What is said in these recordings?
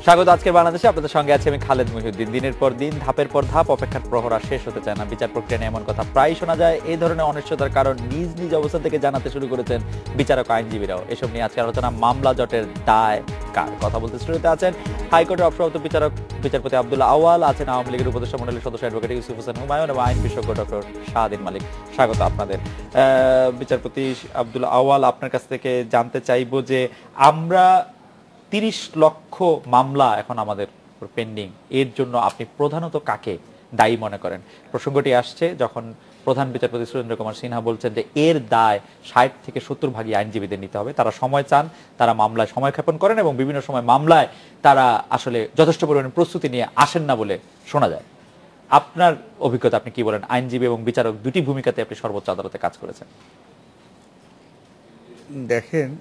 স্বাগত আজকের বাংলাদেশে। আপনাদের সঙ্গে আছে আমি খালেদ মহিউদ্দিন। দিনের পর দিন, ধাপের পর ধাপ অপেক্ষার প্রহর আর শেষ হতে চায় না। বিচার প্রক্রিয়া নিয়ে এমন কথা প্রায় শোনা যায়। এই ধরনের অনিশ্চয়তার কারণ নিজ নিজ অবস্থান থেকে জানাতে শুরু করেছেন বিচারক, আইনজীবীরাও। এসব নিয়ে আজকে আলোচনা মামলা জটের দায় কার। কথা বলতে স্টুডিওতে আছেন হাইকোর্টের অবসরপ্রাপ্ত বিচারক বিচারপতি আব্দুল্লাহ আওয়াল, আছেন আওয়ামী লীগের উপদেষ্টা মণ্ডলীর সদস্য অ্যাডভোকেট ইউসুফ হোসেন হুমায়ুন এবং আইন বিশেষজ্ঞ ডক্টর শাহদিন মালিক। স্বাগত আপনাদের। বিচারপতি আব্দুল্লাহ আওয়াল, আপনার কাছ থেকে জানতে চাইবো যে আমরা ৩০ লক্ষ মামলা এখন আমাদের পেন্ডিং, এর জন্য আপনি প্রধানত কাকে দায়ী মনে করেন? প্রসঙ্গটি আসছে যখন প্রধান বিচারপতি সুরেন্দ্র কুমার সিনহা বলছেন যে এর দায় ৬০ থেকে ৭০ ভাগই আইনজীবীদের নিতে হবে। তারা সময় চান, তারা মামলায় সময় ক্ষেপণ করেন এবং বিভিন্ন সময় মামলায় তারা আসলে যথেষ্ট পরিমাণে প্রস্তুতি নিয়ে আসেন না বলে শোনা যায়। আপনার অভিজ্ঞতা আপনি কি বলেন? আইনজীবী এবং বিচারক দুটি ভূমিকাতে আপনি সর্বোচ্চ আদালতে কাজ করেছেন। দেখেন,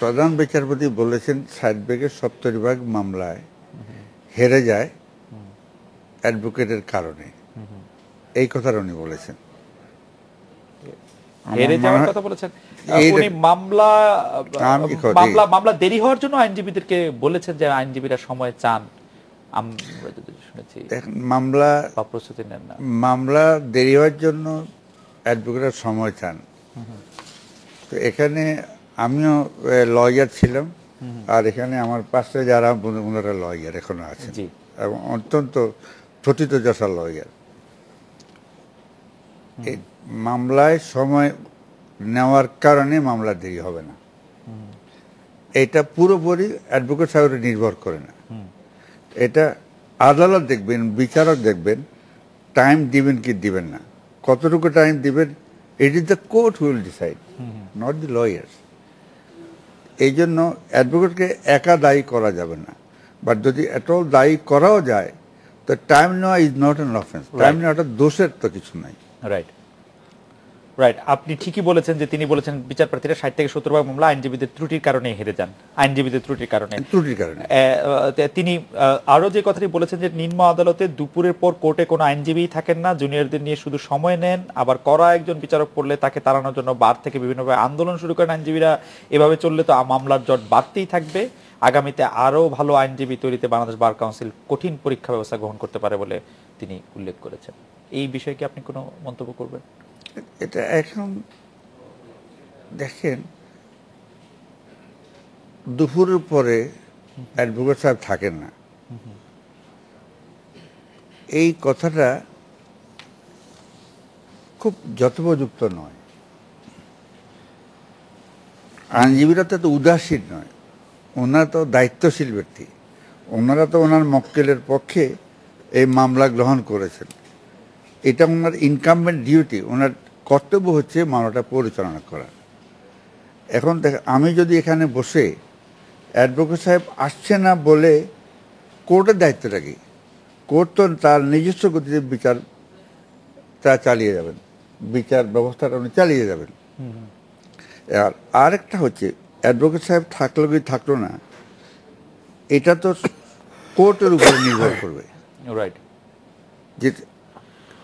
প্রধান বিচারপতি বলেছেন ৬০ ভাগে ৭০ ভাগ মামলায় হেরে যায় অ্যাডভোকেটের কারণে। এই কথাটা উনি বলেছেন। হেরে যাওয়ার কথা বলেছেন উনি। মামলা দেরি হওয়ার জন্য আইনজীবীদেরকে বলেছেন যে আইনজীবীরা সময় চান। আমরা যদি শুনেছি মামলা প্রস্তুতি নেন না, মামলা দেরি হওয়ার জন্য অ্যাডভোকেটরা সময় চান। তো এখানে আমিও লয়ার ছিলাম, আর এখানে আমার পাশে যারা ওনারা লয়ার এখনো আছেন এবং অত্যন্ত প্রথিতযশা লয়ার। এই মামলায় সময় নেওয়ার কারণে মামলা দেরি হবে না, এটা পুরোপুরি অ্যাডভোকেট সাহেবের নির্ভর করে না। এটা আদালত দেখবেন, বিচারক দেখবেন, টাইম দিবেন কি দিবেন না, কতটুকু টাইম দিবেন। It is the court who will decide, not the lawyers. এই জন্য অ্যাডভোকেটকে একা দায়ী করা যাবে না, বাট যদি এটাও দায়ী করাও যায় তো টাইম নেওয়া is not an offence. Time নেওয়াটা দোষের তো কিছু নাই। রাইট রাইট আপনি ঠিকই বলেছেন যে তিনি বলেছেন বিচারপ্রার্থীরা ৬০ থেকে ৭০ ভাগ মামলা আইনজীবীদের ত্রুটির কারণে হেরে যান, আইনজীবীদের ত্রুটির কারণে। তিনি আরো যে কথাটি বলেছেন যে নিম্ন আদালতে দুপুরের পর কোর্টে কোনো আইনজীবী থাকেন না, জুনিয়রদের নিয়ে শুধু সময় নেন। আবার করা একজন বিচারক পড়লে তাকে তাড়ানোর জন্য বার থেকে বিভিন্নভাবে আন্দোলন শুরু করেন আইনজীবীরা। এভাবে চললে তো মামলার জট বাড়তেই থাকবে। আগামীতে আরো ভালো আইনজীবী তৈরিতে বাংলাদেশ বার কাউন্সিল কঠিন পরীক্ষা ব্যবস্থা গ্রহণ করতে পারে বলে তিনি উল্লেখ করেছেন। এই বিষয়ে কি আপনি কোনো মন্তব্য করবেন? এটা এখন দেখেন, দুপুরের পরে অ্যাডভোকেট সাহেব থাকেন না, এই কথাটা খুব যথোপযুক্ত নয়। আইনজীবীরা তো উদাসীন নয়, ওনারা তো দায়িত্বশীল ব্যক্তি। ওনারা তো ওনার মক্কেলের পক্ষে এই মামলা গ্রহণ করেছেন। এটা ওনার ইনকামবেন্ট ডিউটি, ওনার কর্তব্য হচ্ছে মামলাটা পরিচালনা করা। এখন দেখ, আমি যদি এখানে বসে অ্যাডভোকেট সাহেব আসছে না বলে কোর্টের দায়িত্বটা কি? কোর্ট তো তার নিজস্ব গতিতে বিচারটা চালিয়ে যাবেন, বিচার ব্যবস্থাটা উনি চালিয়ে যাবেন। আর আরেকটা হচ্ছে, অ্যাডভোকেট সাহেব থাকলো কি থাকলো না, এটা তো কোর্টের উপরে নির্ভর করবে। রাইট, যে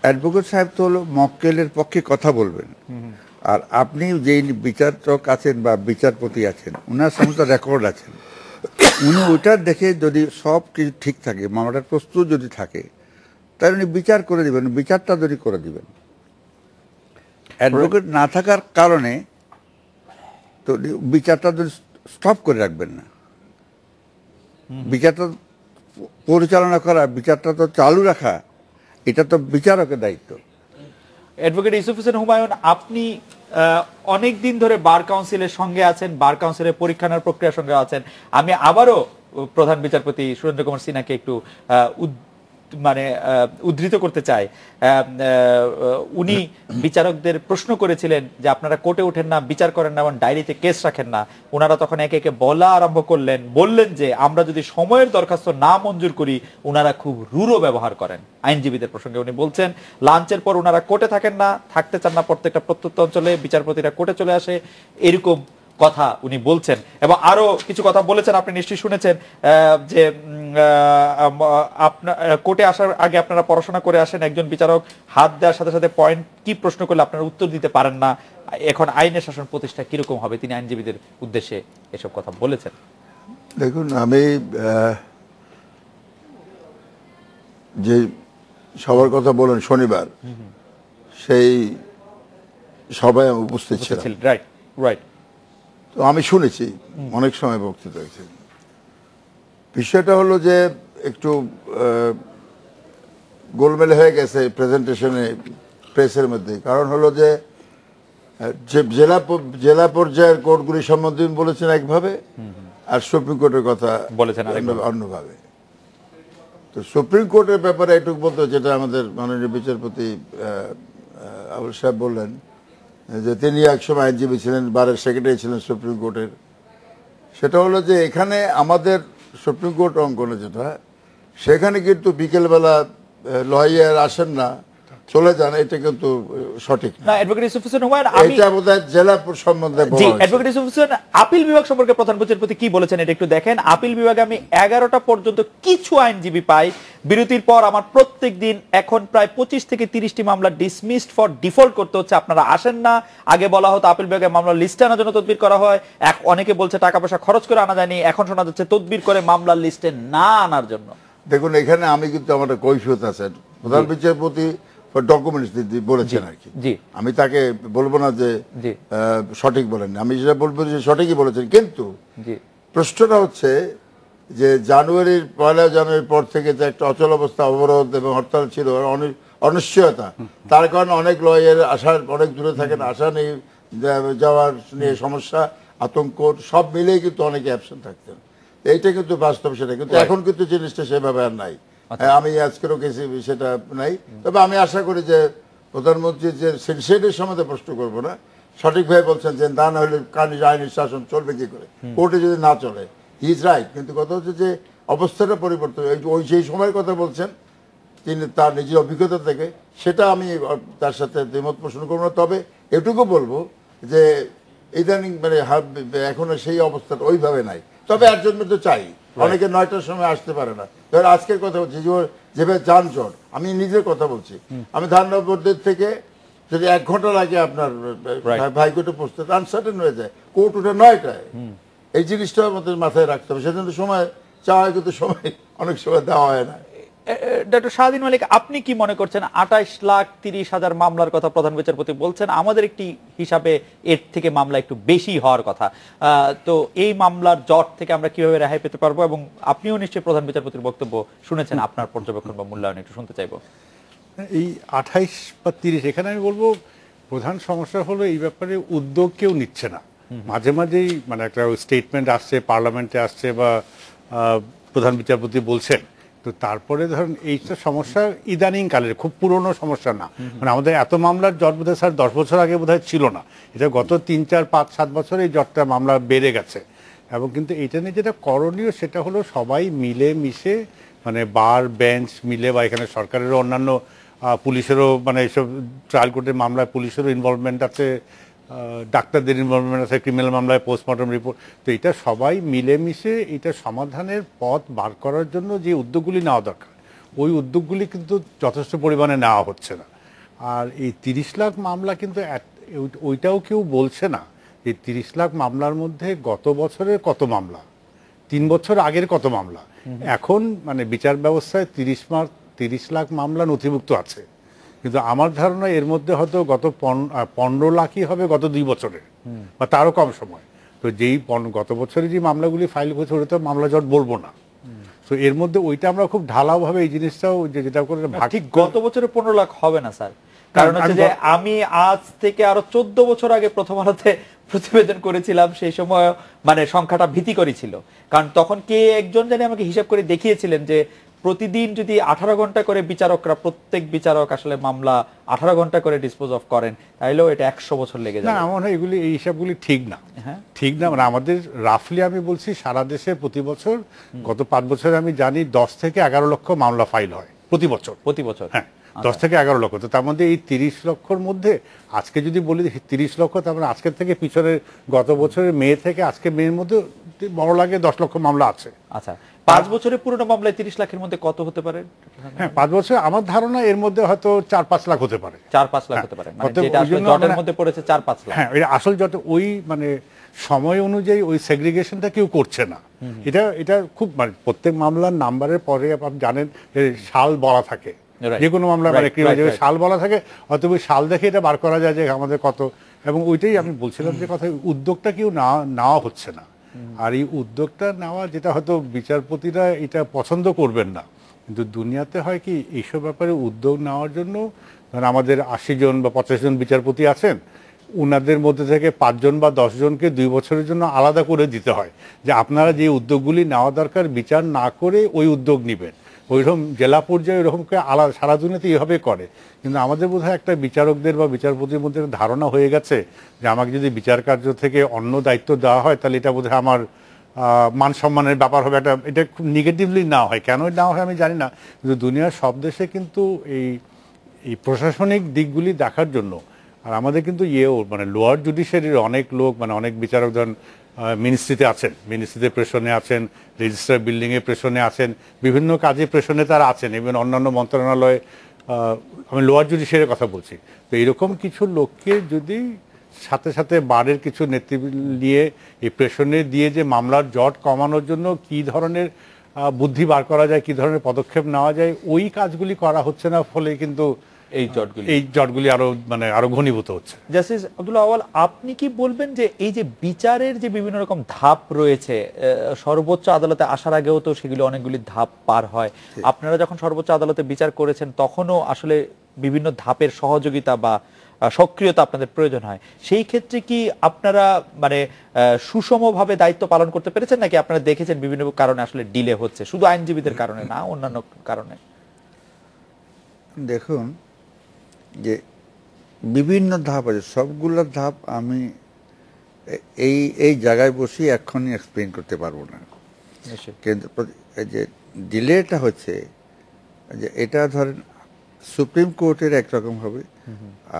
অ্যাডভোকেট সাহেব তো হলো মক্কেলের পক্ষে কথা বলবেন, আর আপনি যেই বিচারক আছেন বা বিচারপতি আছেন, ওনার সমস্ত রেকর্ড আছেন, উনি ওইটার দেখে যদি সব কিছু ঠিক থাকে, মামলাটার প্রস্তুত যদি থাকে, তাহলে উনি বিচার করে দিবেন, বিচারটা যদি করে দিবেন। অ্যাডভোকেট না থাকার কারণে তো বিচারটা যদি স্টপ করে রাখবেন না, বিচারটা পরিচালনা করা, বিচারটা তো চালু রাখা, এটা তো বিচারকের দায়িত্ব। অ্যাডভোকেট ইউসুফ হোসেন হুমায়ুন, আপনি অনেক দিন ধরে বার কাউন্সিলের সঙ্গে আছেন, বার কাউন্সিলের পরীক্ষা নেওয়ার প্রক্রিয়ার সঙ্গে আছেন। আমি আবারও প্রধান বিচারপতি সুরেন্দ্র কুমার সিনহাকে একটু উদ্ধৃত করতে চাই। উনি বিচারকদের প্রশ্ন করেছিলেন যে আপনারা কোর্টে ওঠেন না, বিচার করেন না এবং ডায়েরিতে কেস রাখেন না। ওনারা তখন একে একে বলা আরম্ভ করলেন, বললেন যে আমরা যদি সময়ের দরখাস্ত না মঞ্জুর করি ওনারা খুব রূঢ় ব্যবহার করেন আইনজীবীদের প্রসঙ্গে। উনি বলছেন লাঞ্চের পর ওনারা কোর্টে থাকেন না, থাকতে চান না, প্রত্যেকটা প্রত্যন্ত অঞ্চলে বিচারপতিরা কোর্টে চলে আসে, এরকম কথা উনি বলছেন। এবং আরো কিছু কথা বলেছেন, আপনি নিশ্চয়ই শুনেছেন যে আপনার কোর্টে আসার আগে আপনারা পড়াশোনা করে আসেন, একজন বিচারক হাত দেওয়ার সাথে সাথে পয়েন্ট কি প্রশ্ন করলে আপনারা উত্তর দিতে পারেন না, এখন আইনের শাসন প্রতিষ্ঠা কিরকম হবে, তিনি আইনজীবীদের উদ্দেশ্যে এসব কথা বলেছেন। দেখুন, আমি যে সবার কথা বলেন শনিবার, সেই সভায় আমি উপস্থিত ছিলাম। Right right. তো আমি শুনেছি অনেক সময় বক্তৃতা হয়েছে। বিষয়টা হলো যে একটু গোলমেলে হয়ে গেছে প্রেজেন্টেশনে, প্রেসের মধ্যে। কারণ হলো যে জেলা পর্যায়ের কোর্টগুলি সম্বন্ধে বলেছেন একভাবে, আর সুপ্রিম কোর্টের কথা বলেছেন অন্যভাবে। তো সুপ্রিম কোর্টের ব্যাপারে এটুকু বলতে, যেটা আমাদের মাননীয় বিচারপতি আবুল সাহেব বললেন, যে তিনি একসময় আইনজীবী ছিলেন, বারের সেক্রেটারি ছিলেন সুপ্রিম কোর্টের। সেটা হলো যে এখানে আমাদের সুপ্রিম কোর্ট অঙ্গনে যেটা, সেখানে কিন্তু বিকেলবেলা লয়ার আসেন না, চলে যান, এটা কিন্তু সঠিক না। অ্যাডভোকেট ইউসুফ হোসেন হুমায়ুন, এটা বোধহয় জেলা সম্বন্ধে জি, অ্যাডভোকেট ইউসুফ হোসেন আপিল বিভাগ সম্পর্কে প্রধান বিচারপতি কি বলেছেন এটা একটু দেখেন। আপিল বিভাগে আমি 11টা পর্যন্ত কিছু আইনজীবী পাই, বিরতির পর আমার প্রত্যেক দিন এখন প্রায় 25 থেকে 30টি মামলা ডিসমিসড ফর ডিফল্ট করতে হচ্ছে, আপনারা আসেন না। আগে বলা হতো আপিল বিভাগে মামলা লিস্টে আনার জন্য তদবির করা হয়, অনেকে বলছে টাকা পয়সা খরচ করে আনা যায়নি, এখন শোনা যাচ্ছে তদবির করে মামলার লিস্টে না আনার জন্য। দেখুন, এখানে আমি কিন্তু আমার কৈফিয়ত আছে, প্রধান বিচারপতি ডকুমেন্টস বলেছেন আর কি। আমি তাকে বলবো না যে সঠিক বলেন, আমি যেটা বলবো যে সঠিকই বলেছেন। কিন্তু প্রশ্নটা হচ্ছে যে পয়লা জানুয়ারির পর থেকে যে একটা অচল অবস্থা, অবরোধ এবং হরতাল ছিল, অনিশ্চয়তা, তার কারণে অনেক লয়ার আসার অনেক দূরে থাকেন, আসা নেই, যাওয়ার নিয়ে সমস্যা, আতঙ্ক, সব মিলেই কিন্তু অনেকে অ্যাবসেন্ট থাকতেন। এইটা কিন্তু বাস্তব সেটা, কিন্তু এখন কিন্তু জিনিসটা সেভাবে আর নাই। আমি আজকেরও গেছি, সেটা নাই। তবে আমি আশা করি যে প্রধানমন্ত্রী যে সিনসিয়ারিটির সম্বন্ধে প্রশ্ন করবো না, সঠিকভাবে বলছেন যে না হলে আইনের শাসন চলবে কি করে, কোর্টে যদি না চলে, হি ইজ রাইট। কিন্তু কথা হচ্ছে যে অবস্থাটা পরিবর্তন, ওই সেই সময়ের কথা বলছেন তিনি তার নিজের অভিজ্ঞতা থেকে, সেটা আমি তার সাথে দ্বিমত পোষণ করবো না। তবে এটুকু বলবো যে ইদানিং মানে এখন সেই অবস্থাটা ওইভাবে নাই। তবে একজন তো চাই, অনেকে 9টার সময় আসতে পারে না। ধর আজকের কথা বলছি, যেভাবে যানজট, আমি নিজের কথা বলছি, আমি ধাননগর থেকে যদি 1 ঘন্টা লাগে আপনার ভাইকোর্টে পৌঁছতে, আনসার্টেন হয়ে যায়, কোর্ট উঠে 9টায়। এই জিনিসটা আমাদের মাথায় রাখতে হবে। সেজন্য সময় চাওয়া হয়, কিন্তু সময় অনেক সময় দেওয়া হয় না। ডক্টর শাহদিন মালিক, আপনি কি মনে করছেন? 28,30,000 মামলার কথা প্রধান বিচারপতি বলছেন, আমাদের একটি হিসাবে এর থেকে মামলা একটু বেশি হওয়ার কথা। তো এই মামলার জট থেকে আমরা কিভাবে রেহাই পেতে পারবো? এবং আপনিও নিশ্চয়ই প্রধান বিচারপতির বক্তব্য শুনেছেন, আপনার পর্যবেক্ষণ বা মূল্যায়ন একটু শুনতে চাইবো। এই 28 বা 30, এখানে আমি বলবো প্রধান সমস্যা হলো এই ব্যাপারে উদ্যোগ কেউ নিচ্ছে না। মাঝে মাঝেই মানে একটা স্টেটমেন্ট আসছে, পার্লামেন্টে আসছে, বা প্রধান বিচারপতি বলছেন, তো তারপরে ধরুন এইটা সমস্যা ইদানিং কালের, খুব পুরনো সমস্যা না। মানে আমাদের এত মামলার জট বোধহয় স্যার 10 বছর আগে বোধহয় ছিল না, এটা গত 3, 4, 5, 7 বছর এই জটটা মামলা বেড়ে গেছে। এবং কিন্তু এইটা নিয়ে যেটা করণীয় সেটা হলো সবাই মিলে মিশে, মানে বার বেঞ্চ মিলে, বা এখানে সরকারেরও অন্যান্য পুলিশেরও, মানে এইসব ট্রায়াল কোর্টের মামলায় পুলিশেরও ইনভলভমেন্ট আছে, ডাক্তারদের ইনভলভমেন্ট আছে, ক্রিমিনাল মামলায় পোস্টমর্টম রিপোর্ট। তো এটা সবাই মিলেমিশে এটা সমাধানের পথ বার করার জন্য যে উদ্যোগগুলি নেওয়া দরকার, ওই উদ্যোগগুলি কিন্তু যথেষ্ট পরিমাণে নেওয়া হচ্ছে না। আর এই 30 লাখ মামলা কিন্তু ওইটাও কেউ বলছে না যে 30 লাখ মামলার মধ্যে গত বছরের কত মামলা, 3 বছর আগের কত মামলা। এখন মানে বিচার ব্যবস্থায় 30 লাখ মামলা নথিভুক্ত আছে, কিন্তু আমার ধারণা এর মধ্যে হয়তো গত 15 লাখই হবে গত 2 বছরের, বা তারও কম সময়। তো যেই গত বছরে যে মামলাগুলি ফাইল করেছে ওটা তো মামলা জট বলবো না। তো এর মধ্যে ওইটা আমরা খুব ঢালাওভাবে এই জিনিসটাও যেটা করে ঠিক গত বছরে 15 লাখ হবে না স্যার, কারণ হচ্ছে যে আমি আজ থেকে আরো 14 বছর আগে প্রথম আলোতে প্রতিবেদন করেছিলাম, সেই সময় মানে সংখ্যাটা ভীতিকরই ছিল। কারণ তখন কে একজন জানি আমাকে হিসাব করে দেখিয়েছিলেন যে প্রতিদিন যদি 18 ঘন্টা করে বিচারকরা, প্রত্যেক বিচারক আসলে মামলা 18 ঘন্টা করে ডিসপোজ অফ করেন, তাইলেও এটা 100 বছর লেগে যায়। না, আমার হয় এগুলি, এই হিসাবগুলি ঠিক না। ঠিক না, মানে আমাদের রাফলি আমি বলছি সারা দেশে প্রতি বছর গত 5 বছরে আমি জানি 10 থেকে 11 লক্ষ মামলা ফাইল হয় প্রতি বছর। হ্যাঁ, 10 থেকে 11 লক্ষ। তো তার মধ্যে এই 30 লক্ষর মধ্যে আজকে যদি বলি 30 লক্ষ, তার মানে আজকের থেকে পিছনের গত বছরের মে থেকে আজকে মেয়ের মধ্যে বড় লাগে 10 লক্ষ মামলা আছে। আচ্ছা, 5 বছরের পুরনো মামলায় 30 লাখের মধ্যে কত হতে পারে? হ্যাঁ, 5 বছর আমার ধারণা এর মধ্যে হয়তো 4-5 লাখ হতে পারে, 4-5 লাখ হতে পারে, মানে যেটা আসলে জটের মধ্যে পড়েছে 4-5 লাখ। হ্যাঁ, এটা আসল জট ওই মানে সময় অনুযায়ী ওই সেগ্রিগেশনটা কেউ করছে না। এটা খুব মানে প্রত্যেক মামলার নাম্বারের পরে আপনি জানেন যে সাল বলা থাকে, যে কোনো মামলা মানে সাল বলা থাকে, অথবা সাল দেখে এটা বার করা যায় যে আমাদের কত, এবং ওইটাই আমি বলছিলাম যে কথা, উদ্যোগটা কেউ নেওয়া হচ্ছে না। আর এই উদ্যোগটা নেওয়া যেটা হয়তো বিচারপতিরা এটা পছন্দ করবেন না, কিন্তু দুনিয়াতে হয় কি এইসব ব্যাপারে উদ্যোগ নেওয়ার জন্য আমাদের 80 জন বা 50 জন বিচারপতি আছেন, উনাদের মধ্যে থেকে 5 জন বা 10 জনকে 2 বছরের জন্য আলাদা করে দিতে হয় যে আপনারা যে উদ্যোগগুলি নেওয়া দরকার বিচার না করে ওই উদ্যোগ নেবেন। ওইরকম জেলা পর্যায়ে ওরকমকে আলাদা, সারা দুনিয়াতে এইভাবে করে। কিন্তু আমাদের বোধহয় একটা বিচারকদের বা বিচারপতির মধ্যে ধারণা হয়ে গেছে যে আমাকে যদি বিচার কার্য থেকে অন্য দায়িত্ব দেওয়া হয় তাহলে এটা বোধহয় আমার মান সম্মানের ব্যাপার হবে, এটা খুব নেগেটিভলি না হয়। কেন না হয় আমি জানি না, কিন্তু দুনিয়ার সব দেশে কিন্তু এই প্রশাসনিক দিকগুলি দেখার জন্য, আর আমাদের কিন্তু মানে লোয়ার জুডিশিয়ারির অনেক লোক, মানে অনেক বিচারক ধরেন মিনিস্ট্রিতে আছেন, মিনিস্ট্রিতে প্রেশনে আছেন, রেজিস্ট্রার বিল্ডিংয়ে প্রেশনে আছেন, বিভিন্ন কাজে প্রেশনে তারা আছেন, এবং অন্যান্য মন্ত্রণালয়ে, আমি লোয়ার জুডিশিয়ারির কথা বলছি। তো এইরকম কিছু লোককে যদি সাথে সাথে বারের কিছু নেতৃত্ব দিয়ে এই প্রেশনে দিয়ে যে মামলার জট কমানোর জন্য কি ধরনের বুদ্ধি বার করা যায়, কি ধরনের পদক্ষেপ নেওয়া যায়, ওই কাজগুলি করা হচ্ছে না, ফলে কিন্তু এই জটগুলি আরো ঘনীভূত হচ্ছে। জাস্টিস আব্দুল আউয়াল, আপনি কি বলবেন যে এই যে বিচারের যে বিভিন্ন রকম ধাপ রয়েছে, সর্বোচ্চ আদালতে আসার আগেও তো সেগুলি অনেকগুলি ধাপ পার হয়, আপনারা যখন সর্বোচ্চ আদালতে বিচার করেছেন তখনও আসলে বিভিন্ন ধাপের সহযোগিতা বা সক্রিয়তা আপনাদের প্রয়োজন হয়, সেই ক্ষেত্রে কি আপনারা মানে সুষমভাবে দায়িত্ব পালন করতে পেরেছেন, নাকি আপনারা দেখেছেন বিভিন্ন কারণে আসলে ডিলে হচ্ছে, শুধু আইনজীবীদের কারণে না, অন্যান্য কারণে? দেখুন যে বিভিন্ন ধাপ আছে, সবগুলো ধাপ আমি এই জায়গায় বসে এক্ষুনি এক্সপ্লেন করতে পারবো না, কিন্তু যে ডিলেটা হচ্ছে যে এটা ধরেন সুপ্রিম কোর্টের একরকম হবে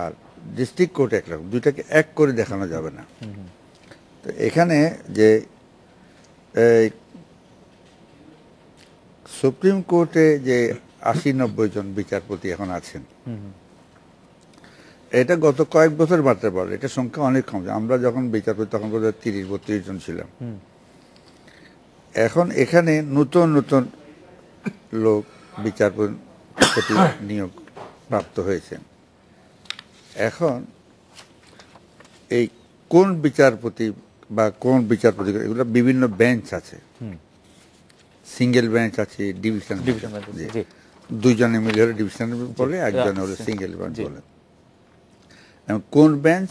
আর ডিস্ট্রিক্ট কোর্টে একরকম, দুইটাকে এক করে দেখানো যাবে না। তো এখানে যে সুপ্রিম কোর্টে যে 80-90 জন বিচারপতি এখন আছেন, এটা গত কয়েক বছর বাড়তে পারে, এটা সংখ্যা অনেক কম। আমরা যখন বিচারপতি তখন 30-32 জন ছিলাম। এখন এখানে নতুন নতুন লোক বিচারপতি নিয়োগ প্রাপ্ত হয়েছেন। এখন এই কোন বিচারপতি বা কোন বিচারপতি, এগুলো বিভিন্ন বেঞ্চ আছে, সিঙ্গেল বেঞ্চ আছে, ডিভিশন, দুইজনে মিলে হলে ডিভিশন বলে, একজনে হলে সিঙ্গেল বেঞ্চ বলে। কোন বেঞ্চ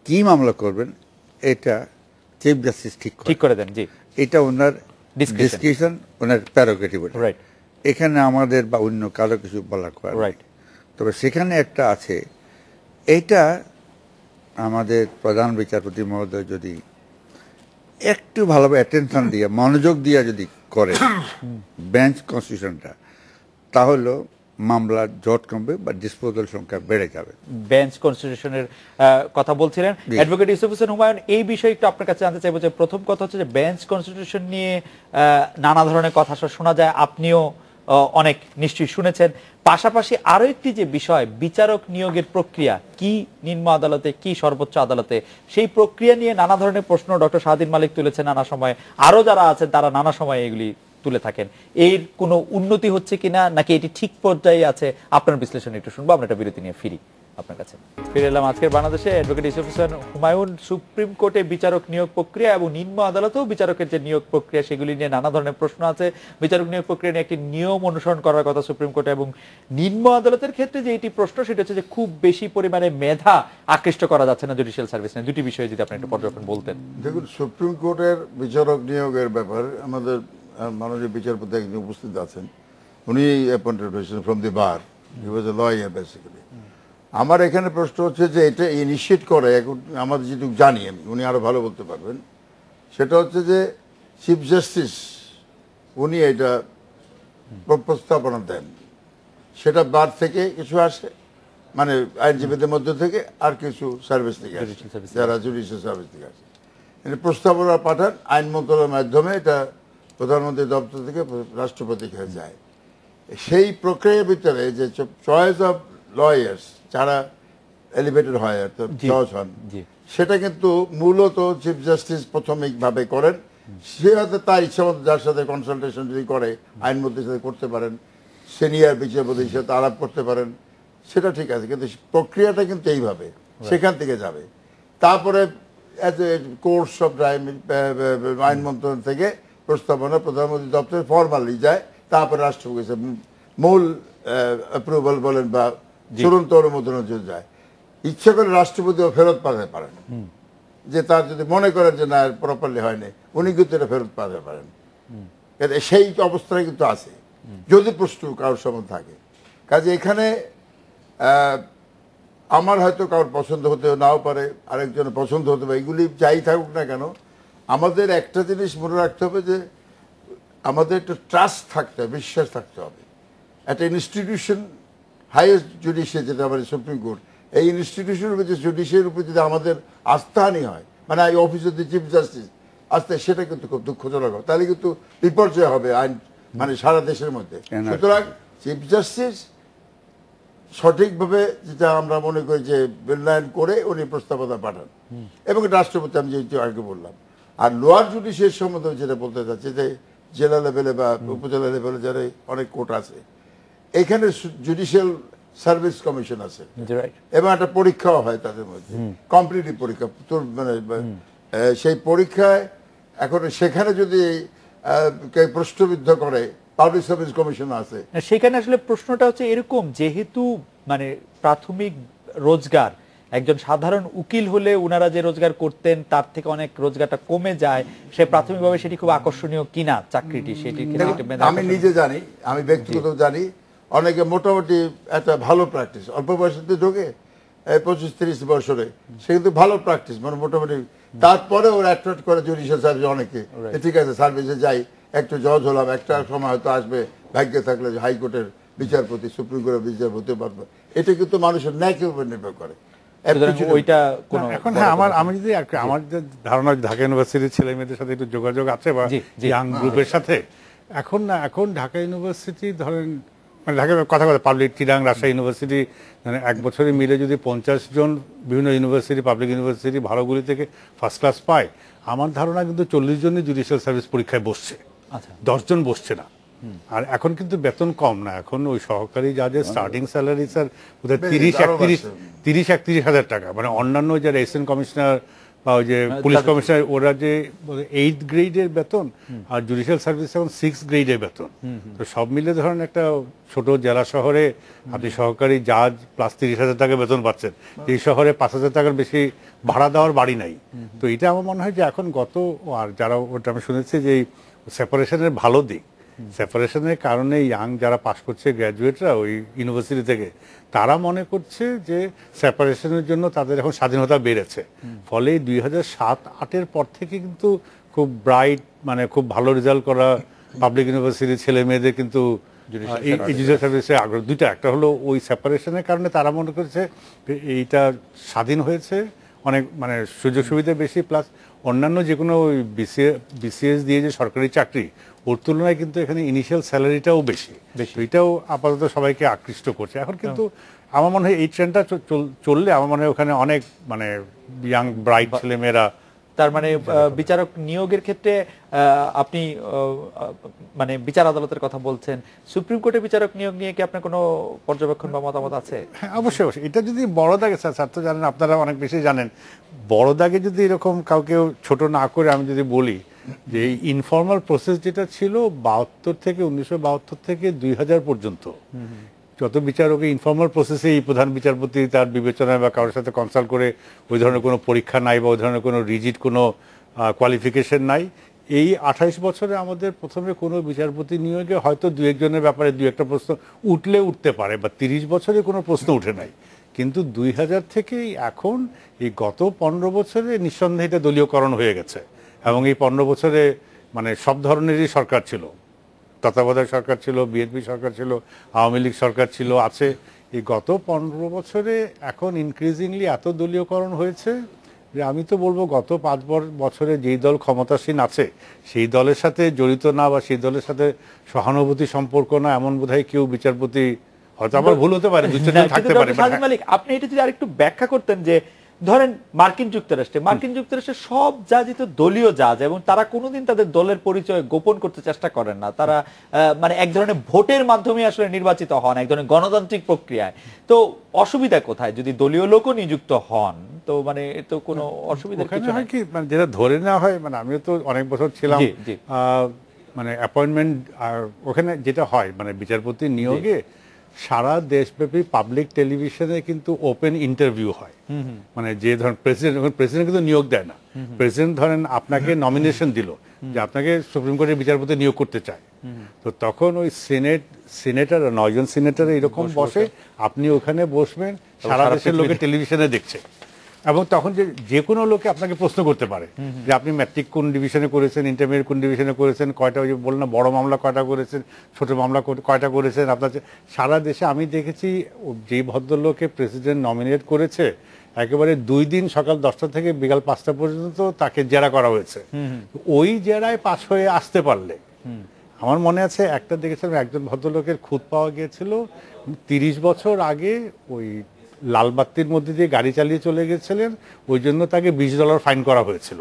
কি মামলা করবেন এটা চিফ জাস্টিস ঠিক করে দেন। এটা ওনার ডিসক্রিপশন, ওনার প্যারোগেটিভ। এখানে আমাদের বা অন্য কারো কিছু বলার করার, তবে সেখানে একটা আছে, এটা আমাদের প্রধান বিচারপতি মহোদয় যদি একটু ভালোভাবে অ্যাটেনশন দিয়ে মনোযোগ দিয়ে যদি করে বেঞ্চ কনস্টিটিউশনটা, তাহলে মামলার জট কমবে বা ডিসপোজাল সংখ্যা বেড়ে যাবে। বেঞ্চ কনস্টিটিউশনের কথা বলছিলেন অ্যাডভোকেট ইউসুফ হোসেন হুমায়ুন, এই বিষয়ে একটু আপনার কাছে জানতে চাইবো যে প্রথম কথা হচ্ছে যে বেঞ্চ কনস্টিটিউশন নিয়ে নানা ধরনের কথা শোনা যায়, আপনিও অনেক নিশ্চয়ই শুনেছেন। পাশাপাশি আরো একটি যে বিষয়, বিচারক নিয়োগের প্রক্রিয়া কি নিম্ন আদালতে কি সর্বোচ্চ আদালতে, সেই প্রক্রিয়া নিয়ে নানা ধরনের প্রশ্ন ডক্টর শাহদ্বীন মালিক তুলেছেন নানা সময়, আরো যারা আছেন তারা নানা সময় এগুলি তুলে থাকেন। এর কোনো উন্নতি হচ্ছে কিনা, নাকি এটি ঠিক পর্যায়ে আছে, আপনার বিশ্লেষণ একটু শুনবো। আমরা একটা বিরতি নিয়ে ফিরি আপনার কাছে। ফিরে এলাম আজকের বাংলাদেশে। অ্যাডভোকেট ইউসুফ হোসেন হুমায়ুন, সুপ্রিম কোর্টে বিচারক নিয়োগ প্রক্রিয়া এবং নিম্ন আদালতেও বিচারকের যে নিয়োগ প্রক্রিয়া, সেগুলি নিয়ে নানা ধরনের প্রশ্ন আছে। বিচারক নিয়োগ প্রক্রিয়া নিয়ে একটি নিয়ম অনুসরণ করার কথা সুপ্রিম কোর্টে, এবং নিম্ন আদালতের ক্ষেত্রে যে এটি প্রশ্ন, সেটা হচ্ছে যে খুব বেশি পরিমাণে মেধা আকৃষ্ট করা যাচ্ছে না জুডিশিয়াল সার্ভিস নিয়ে। দুটি বিষয়ে যদি আপনি একটু পর্যবেক্ষণ বলতেন। দেখুন, সুপ্রিম কোর্টের বিচারক নিয়োগের ব্যাপারে আমাদের মাননীয় বিচারপতি একজন উপস্থিত আছেন, উনি অ্যাপয়েন্টেড হয়েছেন from the bar, he was a lawyer basically. আমার এখানে প্রশ্ন হচ্ছে যে এটা ইনিশিয়েট করে, আমাদের যেটুকু জানি আমি, উনি আরো ভালো বলতে পারবেন, সেটা হচ্ছে যে চিফ জাস্টিস উনি এটা প্রস্তাবনা দেন, সেটা বার থেকে কিছু আসে, মানে আইনজীবীদের মধ্য থেকে, আর কিছু সার্ভিস থেকে আসে, যারা জুডিশিয়াল সার্ভিস থেকে আসে, প্রস্তাবনা পাঠান, আইন মন্ত্রণালয়ের মাধ্যমে এটা প্রধানমন্ত্রী দপ্তর থেকে রাষ্ট্রপতির কাছে যায়। সেই প্রক্রিয়ার ভিতরে যে চয়েস অফ লয়ার্স যারা এলিভেটেড হয় জজ হন, সেটা কিন্তু মূলত চিফ জাস্টিস প্রাথমিকভাবে করেন। সে হয়তো তার ইচ্ছা মতো যার সাথে কনসালটেশন যদি করে, আইনমন্ত্রীর সাথে করতে পারেন, সিনিয়র বিচারপতির সাথে আলাপ করতে পারেন, সেটা ঠিক আছে, কিন্তু প্রক্রিয়াটা কিন্তু এইভাবে সেখান থেকে যাবে। তারপরে কোর্স অফ আইন মন্ত্রণালয় থেকে প্রস্তাবনা প্রধানমন্ত্রী দপ্তরে ফর্মালি যায়, তারপরে রাষ্ট্রপতি মূল অ্যাপ্রুভাল বলেন বা চূড়ান্ত অনুমোদনের জন্য যায়। ইচ্ছা করে রাষ্ট্রপতিও ফেরত পাঠাতে পারেন, যে তার যদি মনে করেন যে না প্রপারলি হয়নি, উনি কিন্তু এটা ফেরত পাঠাতে পারেন। সেই অবস্থায় কিন্তু আছে যদি প্রশ্ন কারোর সম্বন্ধে থাকে। কাজে এখানে আমার হয়তো কারোর পছন্দ হতে নাও পারে, আরেকজনের পছন্দ হতে পারে, এগুলি যাই থাকুক না কেন, আমাদের একটা জিনিস মনে রাখতে হবে যে আমাদের একটা ট্রাস্ট থাকতে হবে, বিশ্বাস থাকতে হবে। একটা ইনস্টিটিউশন, হাইয়েস্ট জুডিশিয়াল যেটা আমাদের সুপ্রিম কোর্ট, এই ইনস্টিটিউশনের উপর জুডিশিয়াল উপর যদি আমাদের আস্থাহানি হয়, মানে এই office of the chief justice আস্থা, সেটা কিন্তু খুব দুঃখজনক হবে। তাহলে কিন্তু বিপর্যয় হবে আইন মানে সারা দেশের মধ্যে। সুতরাং চিফ জাস্টিস সঠিকভাবে যেটা আমরা মনে করি যে মূল্যায়ন করে উনি প্রস্তাবনা পাঠান, এবং রাষ্ট্রপতি আমি যেহেতু আগে বললাম। আর লোয়ার জুডিশিয়াল সম্বন্ধে যেটা বলতে চাচ্ছি যে জেলা লেভেলে বা উপজেলা লেভেলে যারা অনেক কোর্ট আছে, এখানে জুডিশিয়াল সার্ভিস কমিশন আছে এবং একটা পরীক্ষাও হয় তাদের মধ্যে, কম্পিটিটিভ পরীক্ষা, মানে সেই পরীক্ষায় এখন সেখানে যদি প্রশ্নবিদ্ধ করে, পাবলিক সার্ভিস কমিশন আছে সেখানে। আসলে প্রশ্নটা হচ্ছে এরকম, যেহেতু মানে প্রাথমিক রোজগার একজন সাধারণ উকিল হলে উনারা যে রোজগার করতেন তার থেকে অনেক রোজগারটা কমে যায়, সে প্রাথমিকভাবে সেটি খুব আকর্ষণীয় কিনা চাকরিটি, সেটি আমি নিজে জানি, আমি ব্যক্তিগত জানি, অনেকে মোটামুটি একটা ভালো প্র্যাকটিস অল্প বয়সে ঢোকে 25-30 বছরে, সে কিন্তু ভালো প্র্যাকটিস মানে মোটামুটি, তারপরে ওরা অ্যাট্রাক্ট করে জুডিশিয়াল সার্ভিস অনেকে, ঠিক আছে সার্ভিসে যাই, একটু জজ হলাম, একটা সময় হয়তো আসবে ভাগ্যে থাকলে হাইকোর্টের বিচারপতি, সুপ্রিম কোর্টের বিচারপতি পারবো। এটা কিন্তু মানুষের ন্যাকের উপর নির্ভর করে। এখন হ্যাঁ, আমি যদি আমার যে ধারণা, ঢাকা ইউনিভার্সিটির ছেলে মেয়েদের সাথে একটু যোগাযোগ আছে বা ইয়াং গ্রুপের সাথে, এখন ঢাকা ইউনিভার্সিটি ধরেন, মানে ঢাকা কথা পাবলিক, চিরাং, রাজশাহী ইউনিভার্সিটি, মানে এক বছরে মিলে যদি 50 জন বিভিন্ন ইউনিভার্সিটি, পাবলিক ইউনিভার্সিটি ভালোগুলি থেকে ফার্স্ট ক্লাস পায়, আমার ধারণা কিন্তু 40 জনই জুডিশিয়াল সার্ভিস পরীক্ষায় বসছে, 10 জন বসছে না। আর এখন কিন্তু বেতন কম না, এখন ওই সহকারী জাজের স্টার্টিং স্যালারি স্যার বোধহয় 30-31 হাজার টাকা। মানে অন্যান্য যারা এসএন কমিশনার বা ওই যে পুলিশ কমিশনার, ওরা যে 8 গ্রেডের বেতন, আর জুডিশিয়াল সার্ভিস এখন 6 গ্রেডের বেতন। তো সব মিলে ধরেন একটা ছোট জেলা শহরে আপনি সহকারী জাজ প্লাস 30,000 টাকা বেতন পাচ্ছেন, এই শহরে 5,000 টাকার বেশি ভাড়া দেওয়ার বাড়ি নাই। তো এটা আমার মনে হয় যে এখন আর যারা ওটা আমি শুনেছি যে সেপারেশনের ভালো দিক, সেপারেশনের কারণে ইয়াং যারা পাশ করছে গ্র্যাজুয়েটরা ওই ইউনিভার্সিটি থেকে, তারা মনে করছে যে সেপারেশনের জন্য তাদের এখন স্বাধীনতা বেড়েছে। ফলে 2007-08 পর থেকে কিন্তু খুব ব্রাইট, মানে খুব ভালো রেজাল্ট করা পাবলিক ইউনিভার্সিটির ছেলে মেয়েদের কিন্তু জুডিশিয়াল সার্ভিসে আগ্রহ দুইটা, একটা হলো ওই সেপারেশনের কারণে তারা মনে করছে এইটা স্বাধীন হয়েছে, অনেক মানে সুযোগ সুবিধা বেশি, প্লাস অন্যান্য যে কোনো বিসিএস দিয়ে যে সরকারি চাকরি, ওর তুলনায় কিন্তু এখানে ইনিশিয়াল স্যালারিটাও বেশি, এটাও আপাতত সবাইকে আকৃষ্ট করছে। এখন কিন্তু আমার মনে হয় এই ট্রেন্ডটা চললে আমার মনে হয় ওখানে অনেক মানে ইয়াং ব্রাইট ছেলেমেয়েরা। তার মানে বিচারক নিয়োগের ক্ষেত্রে আপনি মানে বিচার আদালতের কথা বলছেন, সুপ্রিম কোর্টের বিচারক নিয়োগ নিয়ে কি আপনার কোনো পর্যবেক্ষণ বা মতামত আছে? হ্যাঁ, অবশ্যই অবশ্যই। এটা যদি বড় দাগে, স্যার তো জানেন, আপনারা অনেক বেশি জানেন, বড় দাগে যদি এরকম কাউকে ছোট না করে আমি যদি বলি যে এই ইনফর্মাল প্রসেস যেটা ছিল 1972 থেকে 2000 পর্যন্ত, যত বিচারক ইনফর্মাল প্রসেসে এই প্রধান বিচারপতি তার বিবেচনায় বা কারোর সাথে কনসাল্ট করে, ওই ধরনের কোনো পরীক্ষা নাই বা ওই ধরনের কোনো রিজিড কোনো কোয়ালিফিকেশন নাই। এই 28 বছরে আমাদের প্রথমে কোনো বিচারপতি নিয়োগে হয়তো 2-1 ব্যাপারে 2-1টা প্রশ্ন উঠতে পারে, বা 30 বছরে কোনো প্রশ্ন উঠে নাই। কিন্তু 2000 থেকেই এখন এই গত 15 বছরে নিঃসন্দেহে এটা দলীয়করণ হয়ে গেছে, এবং এই 15 বছরে মানে সব ধরনেরই সরকার ছিল, তত্ত্বাবধায়ক সরকার ছিল, বিএনপি সরকার ছিল, আওয়ামী লীগ সরকার ছিল, আছে। এই গত 15 বছরে এখন ইনক্রিজিংলি এত দলীয়করণ হয়েছে যে আমি তো বলবো গত 5 বছরে যেই দল ক্ষমতাসীন আছে সেই দলের সাথে জড়িত না বা সেই দলের সাথে সহানুভূতি সম্পর্ক না এমন বোধহয় কেউ বিচারপতি, হয়তো আমার ভুল হতে পারে, থাকতে পারে। শাহজিদ মালিক, আপনি এটা যদি আরেকটু ব্যাখ্যা করতেন যে ধরেন মার্কিন যুক্তরাষ্ট্রে সব জাজই তো দলীয় জাজ এবং তারা কোনোদিন তাদের দলের পরিচয় গোপন করতে চেষ্টা করেন না। তারা মানে এক ধরনের ভোটের মাধ্যমে আসলে নির্বাচিত হন, এক ধরনের গণতান্ত্রিক প্রক্রিয়ায়। তো অসুবিধা কোথায় যদি দলীয় লোকও নিযুক্ত হন? তো মানে তো কোনো অসুবিধা কিছু হয় কি, মানে যেটা ধরে নেওয়া হয়, মানে আমিও তো অনেক বছর ছিলাম, মানে অ্যাপয়েন্টমেন্ট, আর ওখানে যেটা হয় মানে বিচারপতি নিয়োগে সারা দেশব্যাপী পাবলিক টেলিভিশনে কিন্তু ওপেন ইন্টারভিউ হয়। মানে যে ধরেন প্রেসিডেন্ট কিন্তু নিয়োগ দেয় না, প্রেসিডেন্ট ধরেন আপনাকে নমিনেশন দিল যে আপনাকে সুপ্রিম কোর্টের বিচারপতি নিয়োগ করতে চায়, তো তখন ওই সিনেটর 9 জন সিনেটর এরকম বসে, আপনি ওখানে বসবেন, সারা দেশের লোকে টেলিভিশনে দেখছে, এবং তখন যে কোনো লোকে আপনাকে প্রশ্ন করতে পারে যে আপনি ম্যাট্রিক কোন ডিভিশনে করেছেন, ইন্টারমিডিয়েট কোন ডিভিশনে করেছেন, কয়টা, ওই যে বললাম বড় মামলা কয়টা করেছেন, ছোট মামলা কয়টা করেছেন। আপনার সারা দেশে আমি দেখেছি যেই ভদ্রলোকে প্রেসিডেন্ট নমিনেট করেছে একেবারে 2 দিন সকাল 10টা থেকে বিকাল 5টা পর্যন্ত তাকে জেরা করা হয়েছে। ওই জেরায় পাশ হয়ে আসতে পারলে, আমার মনে আছে একটা দেখেছিলাম একজন ভদ্রলোকের খুঁত পাওয়া গিয়েছিল 30 বছর আগে, ওই লালবাতির মধ্যে দিয়ে গাড়ি চালিয়ে চলে গেছিলেন, ওই জন্য তাকে $20 ফাইন করা হয়েছিল।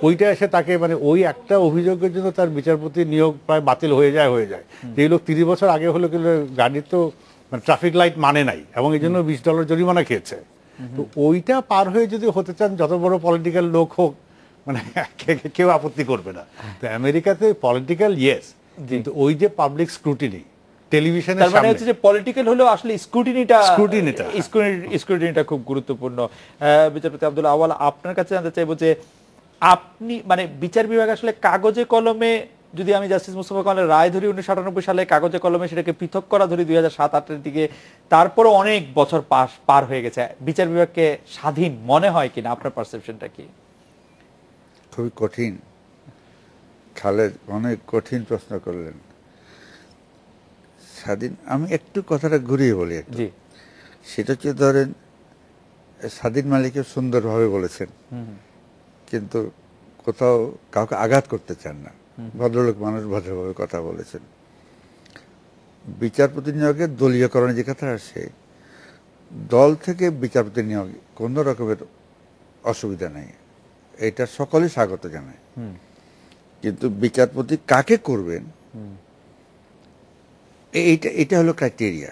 ওইটা এসে তাকে মানে ওই একটা অভিযোগের জন্য তার বিচারপতি নিয়োগ প্রায় বাতিল হয়ে যায়। যেই লোক 30 বছর আগে হলো কিন্তু গাড়ির তো মানে ট্রাফিক লাইট মানে নাই এবং এই জন্য $20 জরিমানা খেয়েছে। তো ওইটা পার হয়ে যদি হতে চান যত বড় পলিটিক্যাল লোক হোক, মানে কেউ আপত্তি করবে না। তো আমেরিকাতে পলিটিক্যাল ইয়েস, কিন্তু ওই যে পাবলিক স্ক্রুটিনি টেলিভিশনে, তার মানে হচ্ছে যে পলিটিক্যাল হলেও আসলে স্ক্রুটিনিটা খুব গুরুত্বপূর্ণ। বিচারপতি আব্দুল আওয়াল, আপনার কাছে জানতে চাইবো যে আপনি মানে বিচার বিভাগ আসলে কাগজে কলমে, যদি আমি জাস্টিস মুস্তফা কামালের রায় ধরি 1998 সালে, কাগজে কলমে সেটাকে পৃথক করা ধরি 2007-08 দিকে, তারপরও অনেক বছর পার হয়ে গেছে, বিচার বিভাগকে স্বাধীন মনে হয় কিনা? আপনার পারসেপশনটা কি? খুবই কঠিন, খালেদ অনেক কঠিন প্রশ্ন করলেন। স্বাধীন, আমি একটু কথাটা ঘুরিয়ে বলি একটু। সেটা হচ্ছে ধরেন স্বাধীন মালিকও সুন্দরভাবে বলেছেন, কিন্তু কোথাও কাউকে আঘাত করতে চান না, ভদ্রলোক মানুষ ভদ্রভাবে কথা বলেছেন। বিচারপতি নিয়োগে দলীয়করণে যে কথা আসে, দল থেকে বিচারপতি নিয়োগে কোনো রকমের অসুবিধা নেই, এটা সকলেই স্বাগত জানায়। কিন্তু বিচারপতি কাকে করবেন এটা হলো ক্রাইটেরিয়া,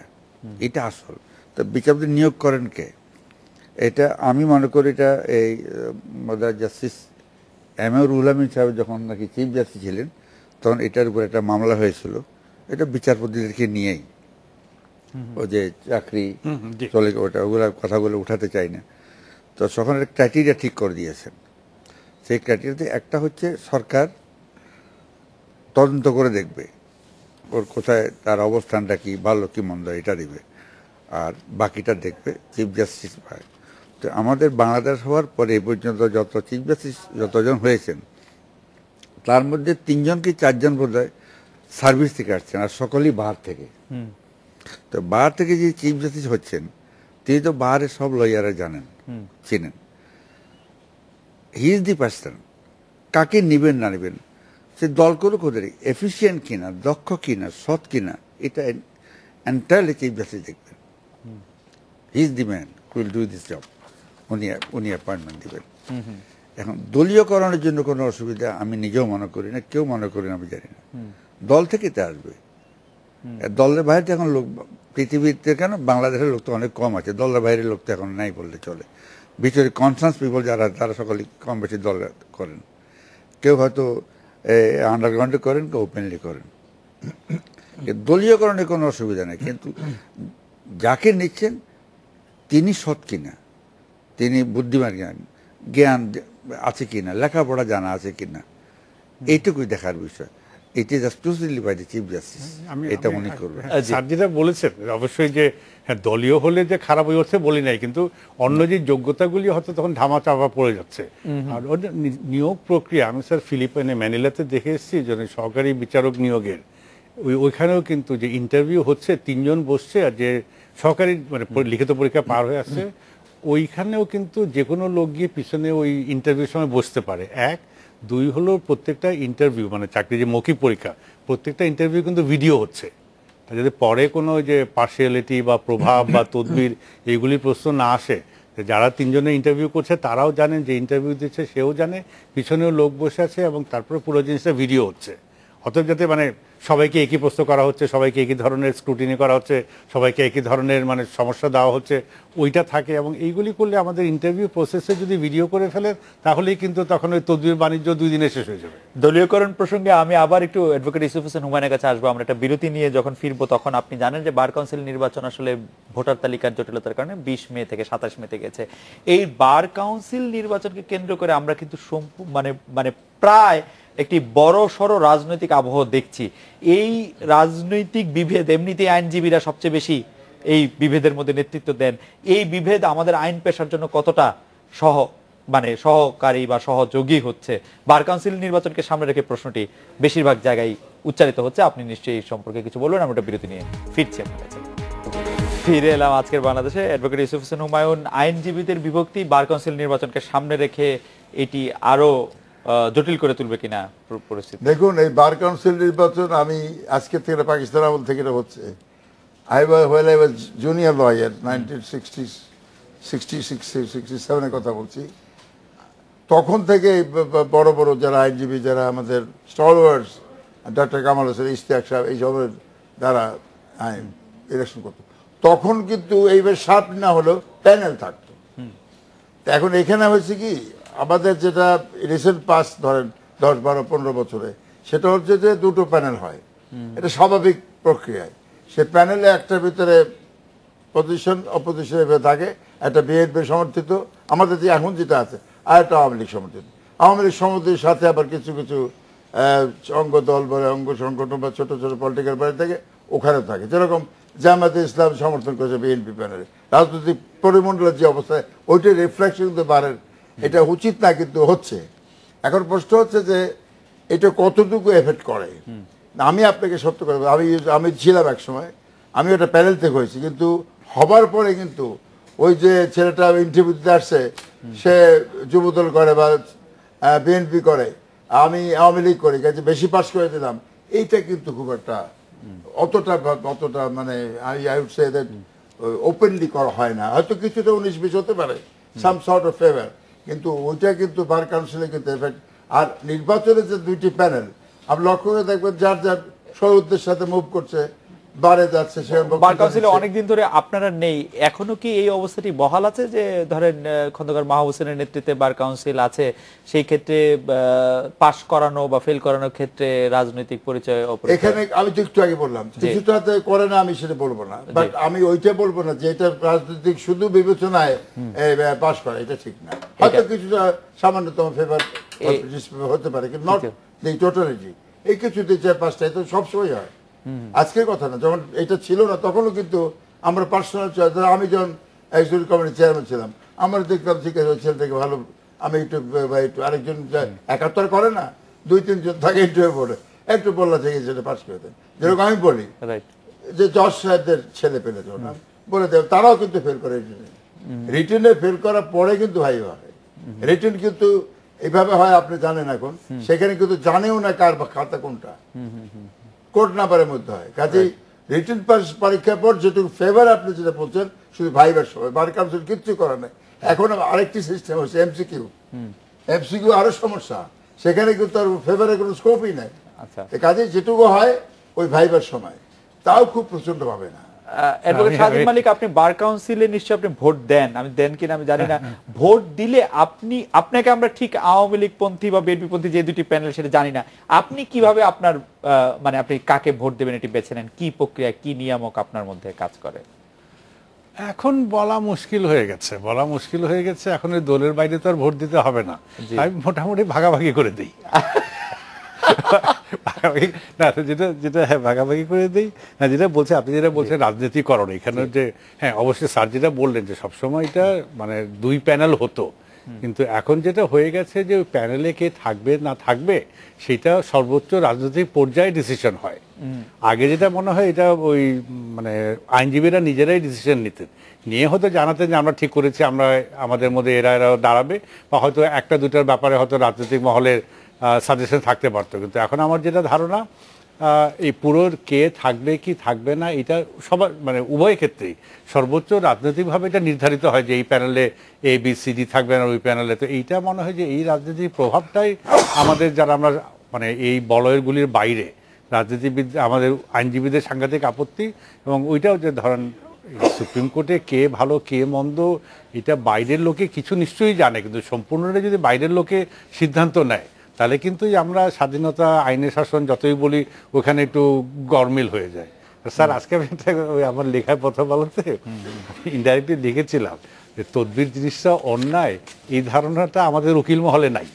এটা আসল। তো বিচারপতি নিয়োগ করেন কে, এটা আমি মনে করি এটা এই মাদার জাস্টিস রুহুল আমিন সাহেব যখন নাকি চিফ জাস্টিস ছিলেন তখন এটার উপর একটা মামলা হয়েছিল, এটা বিচারপতিদেরকে নিয়েই, ও যে চাকরি চলে ওটা ওগুলা কথাগুলো উঠাতে চাই না। তো তখন একটা ক্রাইটেরিয়া ঠিক করে দিয়েছেন, সেই ক্রাইটেরিয়াতে একটা হচ্ছে সরকার তদন্ত করে দেখবে ওর কোথায় তার অবস্থানটা কি, ভালো কি মন্দ এটা দিবে, আর বাকিটা দেখবে চিফ জাস্টিস পায়। তো আমাদের বাংলাদেশ হওয়ার পরে এই পর্যন্ত যত চিফ জাস্টিস যতজন হয়েছেন তার মধ্যে 3 জন কি 4 জন বোধহয় সার্ভিস থেকে আসছেন, আর সকলেই বাহার থেকে। তো বাহার থেকে যে চিফ জাস্টিস হচ্ছেন তিনি তো বাহারের সব লয়াররা জানেন, চিনেন। হি ইজ দি পার্সন, কাকে নিবেন না নিবেন, সে দল করুক, ওদের এফিসিয়েন্ট কিনা, দক্ষ কিনা, সৎ কিনা, এটা এন্টায়ারলি চিফ জাস্টিস দেখবেন। He is the man who will do this job, উনি অ্যাপয়েন্টমেন্ট দিবেন। এখন দলীয়করণের জন্য কোনো অসুবিধা আমি নিজেও মনে করি না, কেউ মনে করি না, আমি জানি না। দল থেকে তো আসবে, দলের বাইরে এখন লোক পৃথিবীতে, কেন বাংলাদেশের লোক তো অনেক কম আছে, দলের বাইরের লোক তো এখন নাই বললে চলে। ভিতরে কনসার্স পিপল যারা, তারা সকলেই কম বেশি দল করেন, কেউ হয়তো আন্ডারগ্রাউন্ডে করেন, কেউ ওপেনলি করেন। দলীয়করণে কোনো অসুবিধা নেই, কিন্তু যাকে নিচ্ছেন তিনি সৎ কিনা, তিনি বুদ্ধিমান কিনা, জ্ঞান আছে কিনা, লেখাপড়া জানা আছে কিনা, এইটুকুই দেখার বিষয়। It is exclusively by the chief justice, এটা মনে করবেন। স্যার যেটা বলেছেন অবশ্যই যে হ্যাঁ দলীয় হলে যে খারাপ হয়ে যাচ্ছে বলি নাই, কিন্তু অন্য যে যোগ্যতাগুলি হয়তো তখন ধামা চাপা পড়ে যাচ্ছে। আর নিয়োগ প্রক্রিয়া আমি স্যার ফিলিপাইনে ম্যানিলাতে দেখে এসেছি, যে সহকারী বিচারক নিয়োগের ওইখানেও কিন্তু যে ইন্টারভিউ হচ্ছে 3 জন বসছে, আর যে সহকারী মানে লিখিত পরীক্ষা পার হয়ে আসছে ওইখানেও কিন্তু যে কোনো লোক গিয়ে পিছনে ওই ইন্টারভিউর সময় বসতে পারে। এক, দুই হলো প্রত্যেকটা ইন্টারভিউ মানে চাকরি যে মৌখিক পরীক্ষা, প্রত্যেকটা ইন্টারভিউ কিন্তু ভিডিও হচ্ছে। যদি পরে কোনো যে পার্সিয়ালিটি বা প্রভাব বা তদবির এইগুলির প্রশ্ন না আসে, যারা তিনজনে ইন্টারভিউ করছে তারাও জানেন, যে ইন্টারভিউ দিচ্ছে সেও জানে, পিছনেও লোক বসে আছে, এবং তারপরে পুরো জিনিসটা ভিডিও হচ্ছে। অতএব যাতে মানে সবাইকে একই প্রশ্ন করা হচ্ছে, সবাইকে একই ধরনের স্ক্রুটিনি করা হচ্ছে, সবাইকে একই ধরনের মানে সমস্যা দেওয়া হচ্ছে, ওইটা থাকে। এবং এইগুলি করলে আমাদের ইন্টারভিউ প্রসেসে যদি ভিডিও করে ফেলেন তাহলেই কিন্তু তখন ওই তদবির বাণিজ্য 2 দিনে শেষ হয়ে যাবে। দলীয়করণ প্রসঙ্গে আমি আবার একটু অ্যাডভোকেট ইউসুফ হোসেন হুমায়ুনের কাছে আসবো। আমরা একটা বিরতি নিয়ে যখন ফিরবো তখন আপনি জানেন যে বার কাউন্সিল নির্বাচন আসলে ভোটার তালিকার জটিলতার কারণে 20 মে থেকে 27 মেতে গেছে। এই বার কাউন্সিল নির্বাচনকে কেন্দ্র করে আমরা কিন্তু মানে প্রায় একটি বড় সড় রাজনৈতিক আবহ দেখছি। এই রাজনৈতিক বিভেদ, এমনিতেই আইনজীবীরা সবচেয়ে বেশি এই বিভেদের মধ্যে নেতৃত্ব দেন। এই বিভেদ আমাদের আইন পেশার জন্য কতটা সহকারী বা সহযোগী হচ্ছে, বার কাউন্সিল নির্বাচনকে সামনে রেখে প্রশ্নটি বেশিরভাগ জায়গায় উচ্চারিত হচ্ছে। আপনি নিশ্চয়ই এই সম্পর্কে কিছু বলবেন। আমরা একটা বিরতি নিয়ে ফিরছি আপনার কাছে। ফিরে এলাম আজকের বাংলাদেশে। অ্যাডভোকেট ইউসুফ হোসেন হুমায়ুন, আইনজীবীদের বিভক্তি বার কাউন্সিল নির্বাচনকে সামনে রেখে এটি আরো জটিল করে তুলবে কিনা পরিস্থিতি? দেখুন, এই বার কাউন্সিল নির্বাচন আমি আজকে থেকে পাকিস্তান আমল থেকে হচ্ছে। I was junior lawyer 1967 এর কথা বলছি। তখন থেকে বড় বড় যারা আইনজীবী, যারা আমাদের স্টলওয়ার্স, ডক্টর কামাল হোসেন, ইশতিয়াক সাহেব, এই সবের দ্বারা ইলেকশন করতো। তখন কিন্তু এইবার শার্প না হলেও প্যানেল থাকতো। এখন এখানে হয়েছে কি, আমাদের যেটা রিসেন্ট পাস ধরেন 10, 12, 15 বছরে, সেটা হচ্ছে যে 2টো প্যানেল হয়। এটা স্বাভাবিক প্রক্রিয়ায়। সে প্যানেলে একটার ভিতরে পজিশন অপোজিশনের ভিতরে থাকে, একটা বিএনপি সমর্থিত, আমাদের যে এখন যেটা আছে, আর একটা আওয়ামী লীগ সমর্থিত। আওয়ামী লীগ সমর্থিত সাথে আবার কিছু কিছু অঙ্গ দল বলে, অঙ্গ সংগঠন বা ছোট ছোট পলিটিক্যাল পার্টি থাকে, ওখানে থাকে। যেরকম জামায়াতে ইসলাম সমর্থন করেছে বিএনপি প্যানেলে। রাজনৈতিক পরিমণ্ডলের যে অবস্থায়, ওইটার রিফ্লেকশন কিন্তু বাড়ের, এটা উচিত না, কিন্তু হচ্ছে। এখন প্রশ্ন হচ্ছে যে এটা কতটুকু এফেক্ট করে। আমি আপনাকে সত্য করে, আমি ছিলাম এক সময়, আমি ওটা প্যানেল থেকে হয়েছি, কিন্তু হবার পরে কিন্তু ওই যে ছেলেটা ইন্টারভিউ দিতে আসছে, সে যুবদল করে বা বিএনপি করে, আমি আওয়ামী লীগ করি, কাজে বেশি পাস করে দিলাম, এইটা কিন্তু খুব একটা অতটা মানে I would say that openly করা হয় না। হয়তো কিছুটা 19-20 হতে পারে, সাম সর্ট অফ ফেভার, কিন্তু ওইটা কিন্তু বার কাউন্সিলে কিন্তু এফেক্ট। আর নির্বাচনের যে 2টি প্যানেল আপনি লক্ষ্য করে দেখবেন, যার যার সৌদের সাথে মুভ করছে, বারে যাচ্ছে। বার কাউন্সিলে অনেকদিন ধরে আপনারা নেই, এখনো কি এই অবস্থাটি বহাল আছে যে ধরেন খন্দকার মাহবুব হোসেনের নেতৃত্বে বার কাউন্সিল আছে, সেই ক্ষেত্রে পাস করানো বা ফেল করানোর ক্ষেত্রে রাজনৈতিক পরিচয়? এখানে আমি তো একটু আগে বললাম, কিছুটাতে করে না, আমি সেটা বলবো না, বাট আমি ওইটা বলবো না যে এটা রাজনৈতিক শুধু বিবেচনায় পাস করা, এটা ঠিক না। হয়তো কিছুটা সামান্যতম ফেভার হতে পারে, কিন্তু নট দি টোটালিটি। এই কিছু 2-4-5টা এটা সবসময় হয়, আজকের কথা না। যখন এটা ছিল না তখনও কিন্তু আমরা পার্সোনাল চয়েস, আমি যখন এক্সিকিউটিভ কমিটির চেয়ারম্যান ছিলাম, আমরা দেখলাম ঠিক আছে ওই ছেলেটাকে ভালো, আমি একটু আরেকজন একাত্তর করে না, 2-3 জন থাকে ইন্টারভিউ বোর্ডে, একটু বললা থেকে সেটা পাস করে দেন। যেরকম আমি বলি যে জজ সাহেবদের ছেলে পেলে যখন বলে দেব, তারাও কিন্তু ফেল করে রিটেনে ফেল করার পরে কিন্তু ভাই হয়। রিটেন কিন্তু এইভাবে হয়, আপনি জানেন এখন, সেখানে কিন্তু জানেও না কার খাতা কোনটা, কোড নাম্বারের মধ্যে হয়। কাজেই রিটেন পরীক্ষার পর যেটুকু ফেভার আপনি যেটা বলছেন, শুধু ভাইবার সময় বার কাউন্সিল কিচ্ছু করার নেই। এখন আরেকটি সিস্টেম হচ্ছে এমসিকিউ। এমসিকিউ আরো সমস্যা, সেখানে কিন্তু তার ফেভারের কোনো স্কোপই নাই। কাজেই যেটুকু হয় ওই ভাইবার সময়, তাও খুব প্রচন্ড ভাবে না। অ্যাডভোকেট সাজিদ মালিক, আপনি বার কাউন্সিলে নিশ্চয়ই আপনি ভোট দেন, আমি দেন কিনা আমি জানি না। ভোট দিলে আপনাকে আমরা ঠিক আওয়ামী লীগ পন্থী বা বিএনপি পন্থী যে 2টি প্যানেল সেটা জানি না, আপনি কিভাবে আপনার মানে আপনি কাকে ভোট দেবেন এটি বেছে নেন? কি প্রক্রিয়া, কি নিয়ামক আপনার মধ্যে কাজ করে? এখন বলা মুশকিল হয়ে গেছে, এখন ওই দলের বাইরে তো আর ভোট দিতে হবে না, আমি মোটামুটি ভাগাভাগি করে দিই। না যেটা হ্যাঁ ভাগাভাগি করে দিই না, যেটা বলছে আপনি যেটা বলছেন রাজনীতিকরণ, এখানে যে হ্যাঁ অবশ্যই স্যার যেটা বললেন যে সবসময় এটা মানে 2 প্যানেল হতো, কিন্তু এখন যেটা হয়ে গেছে যে ওই প্যানেলে কে থাকবে না থাকবে সেটা সর্বোচ্চ রাজনৈতিক পর্যায়ে ডিসিশন হয়। আগে যেটা মনে হয় এটা ওই মানে আইনজীবীরা নিজেরাই ডিসিশন নিতেন, নিয়ে হয়তো জানাতেন যে আমরা ঠিক করেছি, আমরা আমাদের মধ্যে এরাও দাঁড়াবে, বা হয়তো একটা দুটার ব্যাপারে হয়তো রাজনৈতিক মহলের সাজেশন থাকতে পারতো। কিন্তু এখন আমার যেটা ধারণা এই পুরোর কে থাকবে কি থাকবে না এটা সবার মানে উভয় ক্ষেত্রেই সর্বোচ্চ রাজনৈতিকভাবে এটা নির্ধারিত হয় যে এই প্যানেলে ABCD থাকবে না ওই প্যানেলে। তো এইটা মনে হয় যে এই রাজনৈতিক প্রভাবটাই আমাদের যারা আমরা মানে এই বলয়েরগুলির বাইরে রাজনীতিবিদ আমাদের আইনজীবীদের সাংঘাতিক আপত্তি। এবং ওইটাও যে ধরেন সুপ্রিম কোর্টে কে ভালো কে মন্দ এটা বাইরের লোকে কিছু নিশ্চয়ই জানে, কিন্তু সম্পূর্ণটা যদি বাইরের লোকে সিদ্ধান্ত নেয় তাহলে কিন্তু আমরা স্বাধীনতা আইনের শাসন যতই বলি ওখানে একটু গরমিল হয়ে যায়। স্যার আজকে আমি আমার লেখায় প্রথম আলোতে ইনডাইরেক্টলি লিখেছিলাম যে তদবির জিনিসটা অন্যায়, এই ধারণাটা আমাদের উকিল মহলে নাই।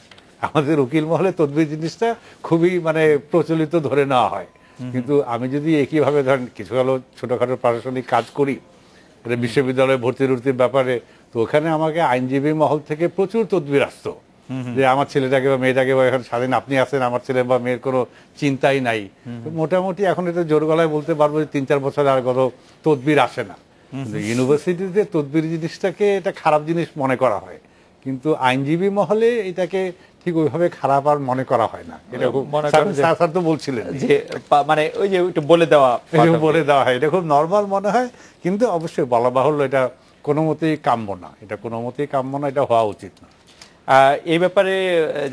আমাদের উকিল মহলে তদবির জিনিসটা খুবই মানে প্রচলিত ধরে নেওয়া হয়। কিন্তু আমি যদি একইভাবে ধরেন কিছু হলো ছোটখাটো প্রশাসনিক কাজ করি, বিশ্ববিদ্যালয়ে ভর্তির ব্যাপারে, তো ওখানে আমাকে আইনজীবী মহল থেকে প্রচুর তদবির আসতো যে আমার ছেলেটাকে বা মেয়েটাকে বা এখন স্বাধীন আপনি আছেন, আমার ছেলে বা মেয়ের কোনো চিন্তাই নাই। মোটামুটি এখন এটা জোর গলায় বলতে পারবো যে 3-4 বছর আর কোনো তদবির আসে না। ইউনিভার্সিটিতে তদবির জিনিসটাকে এটা খারাপ জিনিস মনে করা হয়, কিন্তু আইনজীবী মহলে এটাকে ঠিক ওইভাবে খারাপ আর মনে করা হয় না। এটা স্যার তো বলছিলেন যে মানে ওই যে একটু বলে দেওয়া হয়, এটা খুব নর্মাল মনে হয়, কিন্তু অবশ্যই বলা বাহুল্য এটা কোনো মতেই কাম্য না, এটা কোনো মতেই কাম্য না, এটা হওয়া উচিত না। এই ব্যাপারে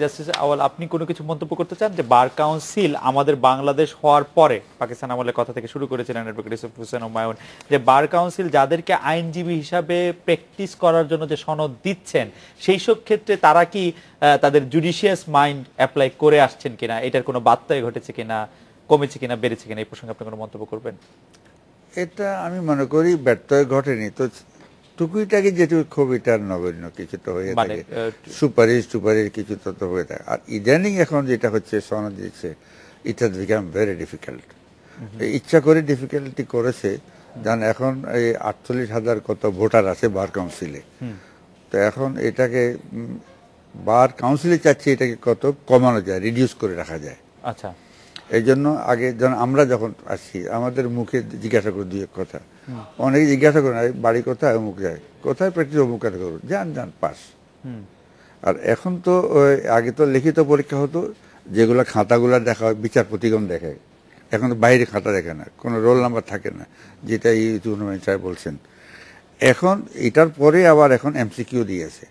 জাস্টিস আওয়াল আপনি কোনো কিছু মন্তব্য করতে চান? যে বার কাউন্সিল আমাদের বাংলাদেশ হওয়ার পরে পাকিস্তান আমলের কথা থেকে শুরু করেছিলেন অ্যাডভোকেট ইউসুফ হোসেন হুমায়ুন, যে বার কাউন্সিল যাদেরকে আইনজীবী হিসাবে প্র্যাকটিস করার জন্য যে সনদ দিচ্ছেন সেই সব ক্ষেত্রে তারা কি তাদের জুডিশিয়াস মাইন্ড অ্যাপ্লাই করে আসছেন কিনা, এটার কোনো বার্তায় ঘটেছে কিনা, কমেছে কিনা, বেড়েছে কিনা, এই প্রসঙ্গে আপনি কোনো মন্তব্য করবেন? এটা আমি মনে করি ব্যর্থয় ঘটেনি, তো টুকুইটাকে যেটু খুব এটার নগণ্য কিছু তো হয়ে থাকে, সুপারিশ কিছু তো হয়ে থাকে। আর ইদানিং এখন যেটা হচ্ছে সনদ দিচ্ছে, it has become very difficult. ইচ্ছা করে ডিফিকাল্টি করেছে, যেন এখন এই 48,000 কত ভোটার আছে বার কাউন্সিলে, তো এখন এটাকে বার কাউন্সিলে চাচ্ছে এটাকে কত কমানো যায়, রিডিউস করে রাখা যায়। আচ্ছা, এই জন্য আগে যখন আমরা যখন আসছি আমাদের মুখে জিজ্ঞাসা করি দুই এক কথা, অনেকে জিজ্ঞাসা করেন বাড়ি কোথায়, অমুক যায়, কোথায় প্র্যাকটিস, অমুক কাজ করুন, যান পাস। আর এখন তো আগে তো লিখিত পরীক্ষা হতো, যেগুলো খাতাগুলো দেখা হয় বিচারপতিগণ দেখে, এখন তো বাইরে খাতা দেখে না, কোনো রোল নাম্বার থাকে না, যেটা এই টুর্নামেন্ট স্যার বলছেন। এখন এটার পরে আবার এখন MCQ দিয়েছে,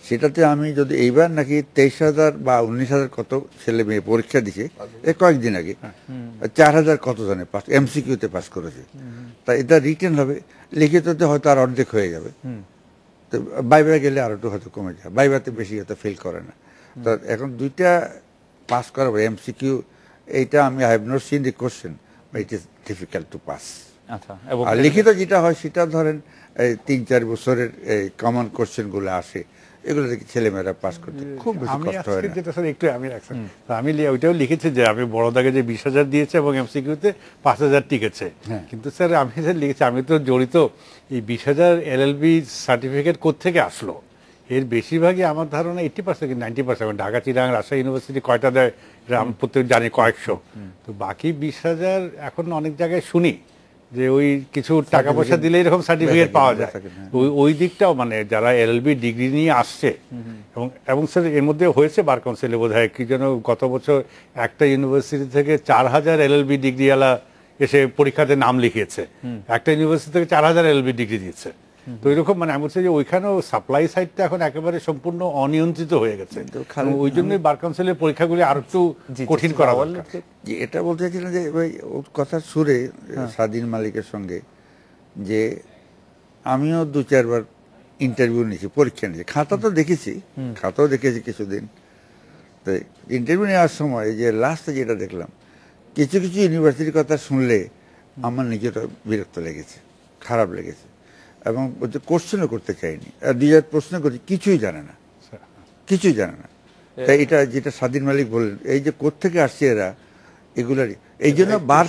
সেটাতে আমি যদি এইবার নাকি 23,000 বা 19,000 কত ছেলে মেয়ে পরীক্ষা দিছে কয়েকদিন আগে, 4,000 কত জনে পাস MCQতে পাস করেছে। তা এটা রিটেন হবে, লিখিততে হয়তো আর অর্ধেক হয়ে যাবে, তো বাইবা গেলে আর একটু হয়তো কমে যায়, বাইবাতে বেশি হয়তো ফেল করে না। তো এখন দুইটা পাস করাবো MCQ, এইটা আমি I have not seen the question, it is difficult to pass. আর লিখিত যেটা হয় সেটা ধরেন 3-4 বছরের কমন কোশ্চেনগুলো আসে, এগুলো থেকে ছেলেমেয়েরা পাস করতে খুব বেশি কষ্ট হয় না। আমি ওইটাও লিখেছি যে আমি বড়দাকে যে 20,000 দিয়েছে এবং MCQতে 5,000 টিকেছে, কিন্তু স্যার আমি যে লিখেছি আমি তো জড়িত, এই 20,000 LLB সার্টিফিকেট কোত্থেকে আসলো, এর বেশিরভাগই আমার ধারণা 80% কি 90%, ঢাকা, চিরাং, রাজশাহী ইউনিভার্সিটি কয়টা দেয় আমি প্রত্যেক জানি কয়েকশো, তো বাকি 20,000 এখন অনেক জায়গায় শুনি যে ওই কিছু টাকা পয়সা দিলে এরকম সার্টিফিকেট পাওয়া যায়। ওই দিকটাও মানে যারা LLB ডিগ্রি নিয়ে আসছে, এবং স্যার এর মধ্যে হয়েছে বার কাউন্সিলে বোধ হয় কি যেন গত বছর একটা ইউনিভার্সিটি থেকে 4,000 LLB ডিগ্রিওয়ালা এসে পরীক্ষাতে নাম লিখিয়েছে, একটা ইউনিভার্সিটি থেকে 4,000 LLB ডিগ্রি দিচ্ছে। তো এরকম মানে আমি বলছি যে ওইখানেও সাপ্লাই সাইডটা এখন একেবারে সম্পূর্ণ অনিয়ন্ত্রিত হয়ে গেছে, ওই জন্যই বার কাউন্সিলের পরীক্ষাগুলি আর একটু কঠিন করা বললে। এটা বলতে চাইছিলাম যে ওর কথা সুরে স্বাধীন মালিকের সঙ্গে, যে আমিও 2-4 বার ইন্টারভিউ নিয়েছি, পরীক্ষা নিয়েছি, খাতাও দেখেছি কিছুদিন। তো ইন্টারভিউ নেওয়ার সময় যে লাস্টে যেটা দেখলাম, কিছু ইউনিভার্সিটির কথা শুনলে আমার নিজের বিরক্ত লেগেছে, খারাপ লেগেছে, এবং কোশ্চেনও করতে চাইনি। আর 2-4 প্রশ্ন করছি, কিছুই জানে না। তাই এটা যেটা স্বাধীন মালিক বললেন, এই যে কোত্থেকে আসছে এরা, এগুলারই এই জন্য bar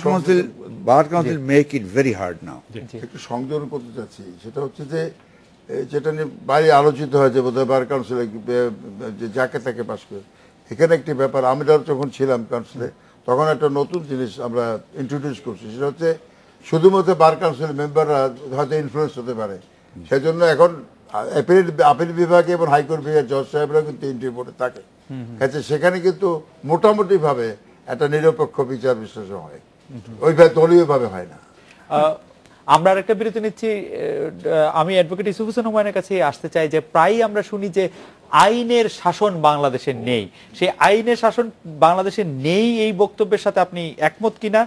council make it very hard now. একটু সংযোজন করতে চাচ্ছি, সেটা হচ্ছে যে যেটা নিয়ে বাইরে আলোচিত হয়েছে বোধহয় বার কাউন্সিলে, যে যাকে তাকে পাস করে। এখানে একটি ব্যাপার, আমরা যখন ছিলাম কাউন্সিলে তখন একটা নতুন জিনিস আমরা ইন্ট্রোডিউস করছি, সেটা হচ্ছে শুধুমাত্র বার কাউন্সিলের মেম্বাররা হয়তো ইনফ্লুয়েন্স হতে পারে, সেজন্য এখন আপিল বিভাগে এবং হাইকোর্ট বিভাগের জজ সাহেবরা কিন্তু এন্ট্রি বোর্ডে থাকে, কাছে সেখানে কিন্তু মোটামুটি ভাবে একটা নিরপেক্ষ বিচার বিশ্লেষণ হয়, ওইভাবে দলীয় ভাবে হয় না। আমরা আরেকটা বিরতি নিচ্ছি। আমি অ্যাডভোকেট ইউসুফ হোসেন হুমায়ুনের কাছে আসতে চাই যে প্রায়ই আমরা শুনি যে আইনের শাসন বাংলাদেশে নেই। সেই আইনের শাসন বাংলাদেশে নেই এই বক্তব্যের সাথে আপনি একমত কিনা?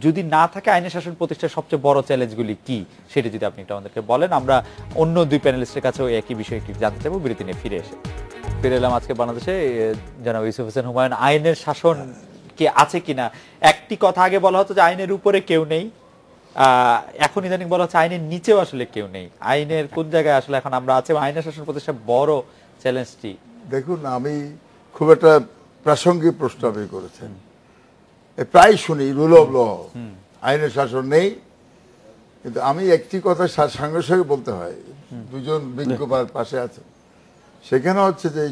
যদি না থাকে আইনের শাসন প্রতিষ্ঠার সবচেয়ে বড় চ্যালেঞ্জগুলি কি, সেটা যদি আপনি একটু আমাদেরকে বলেন। আমরা অন্য দুই প্যানেলিস্টের কাছেও একই বিষয়ে একটু জানতে চাইবো। বিরতি নিয়ে ফিরে এলাম আজকে বাংলাদেশে। জনাব ইউসুফ হোসেন হুমায়ুন, আইনের শাসন কি আছে কিনা? একটি কথা আগে বলা হতো যে আইনের উপরে কেউ নেই, এখন ইদানিং বলা হচ্ছে আইনের নিচেও আসলে কেউ নেই। আইনের কোন জায়গায় আসলে এখন আমরা আছি? আইনের শাসন প্রতিষ্ঠা বড় চ্যালেঞ্জটি। দেখুন, আমি খুব একটা প্রাসঙ্গিক প্রশ্ন আপনি করেছেন। প্রায় শুনি রুল অফ ল, আইনের শাসন নেই, কিন্তু আমি একটি কথা সঙ্গে সঙ্গে বলতে হয়, দুজন বিজ্ঞ পাশে আছে, সেখানে হচ্ছে যে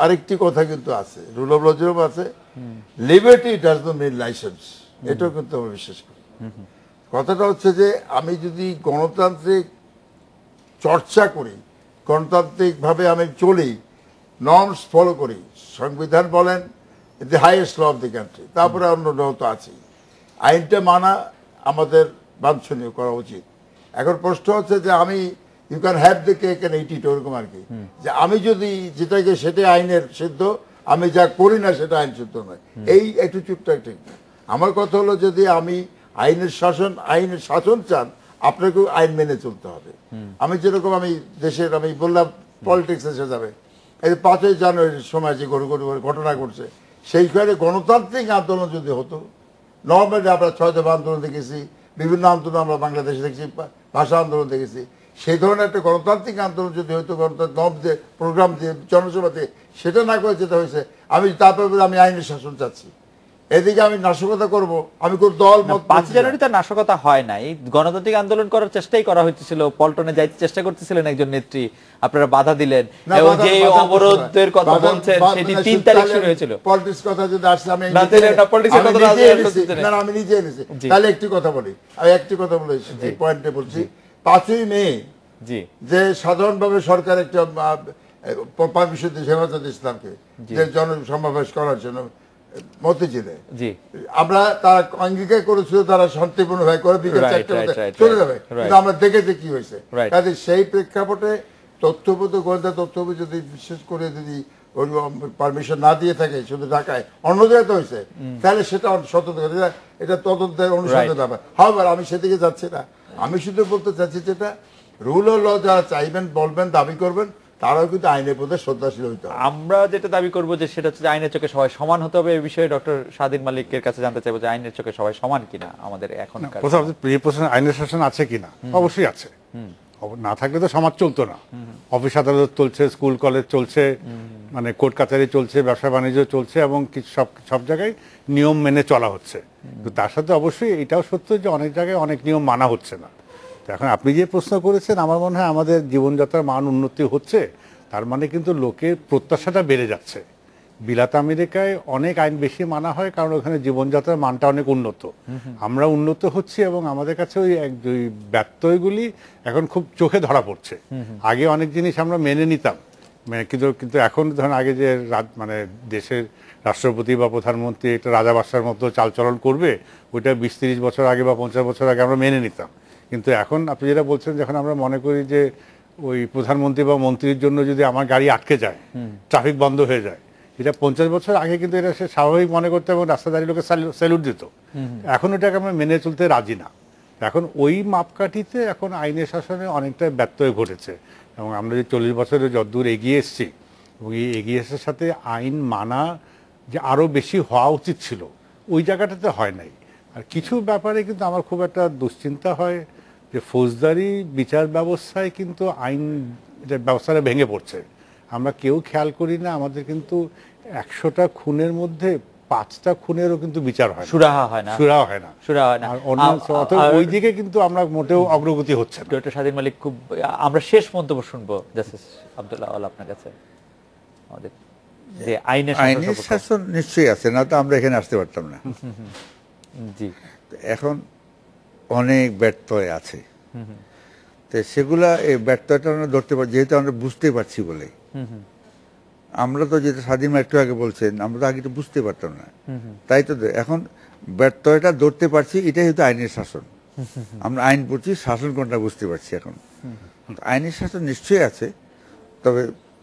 আরেকটি কথা কিন্তু আছে, রুল অফ ল যেরকম আছে, liberty does not mean licence, এটাও কিন্তু আমরা বিশ্বাস করি। কথাটা হচ্ছে যে আমি যদি গণতান্ত্রিক চর্চা করি, গণতান্ত্রিকভাবে আমি চলি, নর্মস ফলো করি, সংবিধান বলেন the highest law of the country, তারপরে অন্য ল তো আছেই, আইনটা মানা আমাদের বাঞ্ছনীয় করা উচিত। এখন প্রশ্ন হচ্ছে যে আমি you can have the cake and eat it, ওরকম আর কি, যে আমি যদি যেটাকে সেটা আইনের সিদ্ধ, আমি যা করি না সেটা আইন সিদ্ধ নয়, এই অ্যাটিটিউডটা ঠিক না। আমার কথা হলো যদি আমি আইনের শাসন চান, আপনাকেও আইন মেনে চলতে হবে। আমি যেরকম আমি দেশের, আমি বললাম পলিটিক্স এসে যাবে, এই 5ই জানুয়ারির সময় যে ঘটনা ঘটছে, সেইখানে গণতান্ত্রিক আন্দোলন যদি হতো, নর্মালি আমরা 6 দফা আন্দোলন দেখেছি, বিভিন্ন আন্দোলন আমরা বাংলাদেশে দেখেছি, ভাষা আন্দোলন দেখেছি, সেই ধরনের একটা গণতান্ত্রিক আন্দোলন যদি হতো, গণতন্ত্র দিয়ে প্রোগ্রাম দিয়ে জনসভাতে, সেটা না করে যেটা হয়েছে, আমি তারপরে আমি আইনের শাসন চাচ্ছি, এদিকে আমি নাশকতা করব, আমি কোন দল মত। 5 জানুয়ারি তার নাশকতা হয় নাই, গণতান্ত্রিক আন্দোলন করার চেষ্টাই করা হয়েছিল, পল্টনে যাইতে চেষ্টা করতেছিলেন একজন নেত্রী, আপনারা বাধা দিলেন, এবং যে অবরোধের কথা বলছেন সেটি 3 তারিখ শুরু হয়েছিল। পলিটিক্স কথা যদি আসছে, আমি না আমি নিজে এনেছি। তাহলে একটি কথা বলি, আমি একটি কথা বলে এই পয়েন্টে বলছি, 5ই মে যে সাধারণভাবে সরকার একটা পারমিশন দিয়েছে হেফাজত ইসলামকে যে জনসমাবেশ করার জন্য মতিঝিলে, আমরা তারা অঙ্গীকার করেছিল তারা শান্তিপূর্ণভাবে করে বিকেল 4টার মধ্যে চলে যাবে, কিন্তু আমরা দেখেছি কি হয়েছে। কাজে সেই প্রেক্ষাপটে তথ্যবোধ গোয়েন্দা তথ্যবোধ যদি বিশেষ করে যদি পারমিশন না দিয়ে থাকে শুধু ঢাকায়, অন্য জায়গায় তো হয়েছে, তাহলে সেটা সতর্ক, এটা তদন্তের অনুসন্ধানের ব্যাপার। হ্যাঁ, আমি সেদিকে যাচ্ছি না, আমি শুধু বলতে চাচ্ছি যেটা রুল অফ ল যারা চাইবেন, বলবেন, দাবি করবেন, তারাও কিন্তু আইনের প্রতি শ্রদ্ধাশীল হইতে হবে। আমরা যেটা দাবি করবো যে সেটা হচ্ছে আইনের চোখে সবাই সমান হতে হবে। এই বিষয়ে ডক্টর স্বাধীন মালিকের কাছে জানতে চাইবো যে আইনের চোখে সবাই সমান কিনা আমাদের এখন। আইনের শাসন আছে কিনা? অবশ্যই আছে, না থাকলে তো সমাজ চলতো না। অফিস আদালত চলছে, স্কুল কলেজ চলছে, মানে কোর্ট কাছারি চলছে, ব্যবসা বাণিজ্য চলছে, এবং সব জায়গায় নিয়ম মেনে চলা হচ্ছে। কিন্তু তার সাথে অবশ্যই এটাও সত্য যে অনেক জায়গায় অনেক নিয়ম মানা হচ্ছে না। এখন আপনি যে প্রশ্ন করেছেন, আমার মনে হয় আমাদের জীবনযাত্রার মান উন্নতি হচ্ছে, তার মানে কিন্তু লোকের প্রত্যাশাটা বেড়ে যাচ্ছে। বিলাত আমেরিকায় অনেক আইন বেশি মানা হয়, কারণ ওখানে জীবনযাত্রার মানটা অনেক উন্নত। আমরা উন্নত হচ্ছি এবং আমাদের কাছে ওই ব্যত্যয়গুলি এখন খুব চোখে ধরা পড়ছে। আগে অনেক জিনিস আমরা মেনে নিতাম, কিন্তু এখন ধরেন আগে যে মানে দেশের রাষ্ট্রপতি বা প্রধানমন্ত্রী একটা রাজা বাদশার মতো চালচলন করবে, ওইটা 20-30 বছর আগে বা 50 বছর আগে আমরা মেনে নিতাম। কিন্তু এখন আপনি যেটা বলছেন, যখন আমরা মনে করি যে ওই প্রধানমন্ত্রী বা মন্ত্রীর জন্য যদি আমার গাড়ি আটকে যায়, ট্রাফিক বন্ধ হয়ে যায়, এটা 50 বছর আগে কিন্তু এটা সে স্বাভাবিক মনে করতে এবং রাস্তা দাঁড়িয়ে লোকে স্যালুট দিত। এখন ওটাকে আমরা মেনে চলতে রাজি না। এখন ওই মাপকাঠিতে এখন আইনের শাসনে অনেকটা ব্যত্যয় ঘটেছে, এবং আমরা যে 40 বছরে যতদূর এগিয়ে এসেছি, এবং এই এগিয়ে আসার সাথে আইন মানা যে আরও বেশি হওয়া উচিত ছিল, ওই জায়গাটাতে হয় নাই। আর কিছু ব্যাপারে কিন্তু আমার খুব একটা দুশ্চিন্তা হয় যে ফৌজদারি বিচার ব্যবস্থায় কিন্তু আইন ব্যবস্থাটা ভেঙে পড়ছে। আমরা কেউ খেয়াল করি না, আমাদের কিন্তু 100টা খুনের মধ্যে 5টা খুনেরও কিন্তু বিচার হয় না, সুরাহা হয় না। সুরাহা হয় না। সুরাহা হয় না। আর ওই দিকে কিন্তু আমরা মোটেও অগ্রগতি হচ্ছে না। ডক্টর স্বাধীন মালিক, খুব আমরা শেষ মন্তব্য শুনবো জাস্টিস আব্দুল্লাহ আওয়াল আপনার কাছে। আমাদের যে আইনের শাসন নিশ্চয়ই আছে, না তো আমরা এখানে আসতে পারতাম না। জি, এখন অনেক ব্যর্থয় আছে, তো সেগুলা এই ব্যর্থতা আমরা ধরতে পারছি যেহেতু আমরা বুঝতে পারছি বলে। আমরা তো যেটা স্বাধীন একটু আগে বলছেন, আমরা তো আগে তো বুঝতে পারতাম না, তাই তো এখন ব্যর্থতা ধরতে পারছি, এটাই হয়তো আইনের শাসন। আমরা আইন পড়ছি, শাসন কোনটা বুঝতে পারছি এখন। আইনের শাসন নিশ্চয়ই আছে, তবে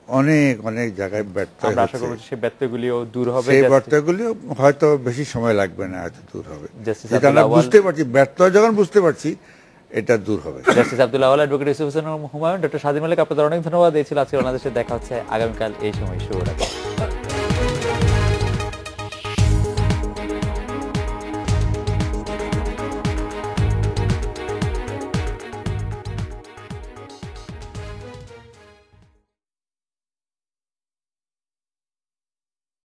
অনেক অনেক জায়গায় ব্যর্থ। আমরা আশা করব সেই ব্যর্থগুলিও দূর হবে। সেই ব্যর্থগুলিও হয়তো বেশি সময় লাগবে না, হয়তো দূর হবে। যেটা আমরা বুঝতে পারছি, ব্যর্থ যখন বুঝতে পারছি, এটা দূর হবে। জাস্টিস আব্দুল্লাহ আওয়াল, অ্যাডভোকেট ইউসুফ হোসেন হুমায়ুন, ডক্টর স্বাধীন মালিক, আপনাদের অনেক ধন্যবাদ। এই ছিল আজকে বাংলাদেশে। দেখা হচ্ছে আগামীকাল এই সময়। শুভরাত্রি।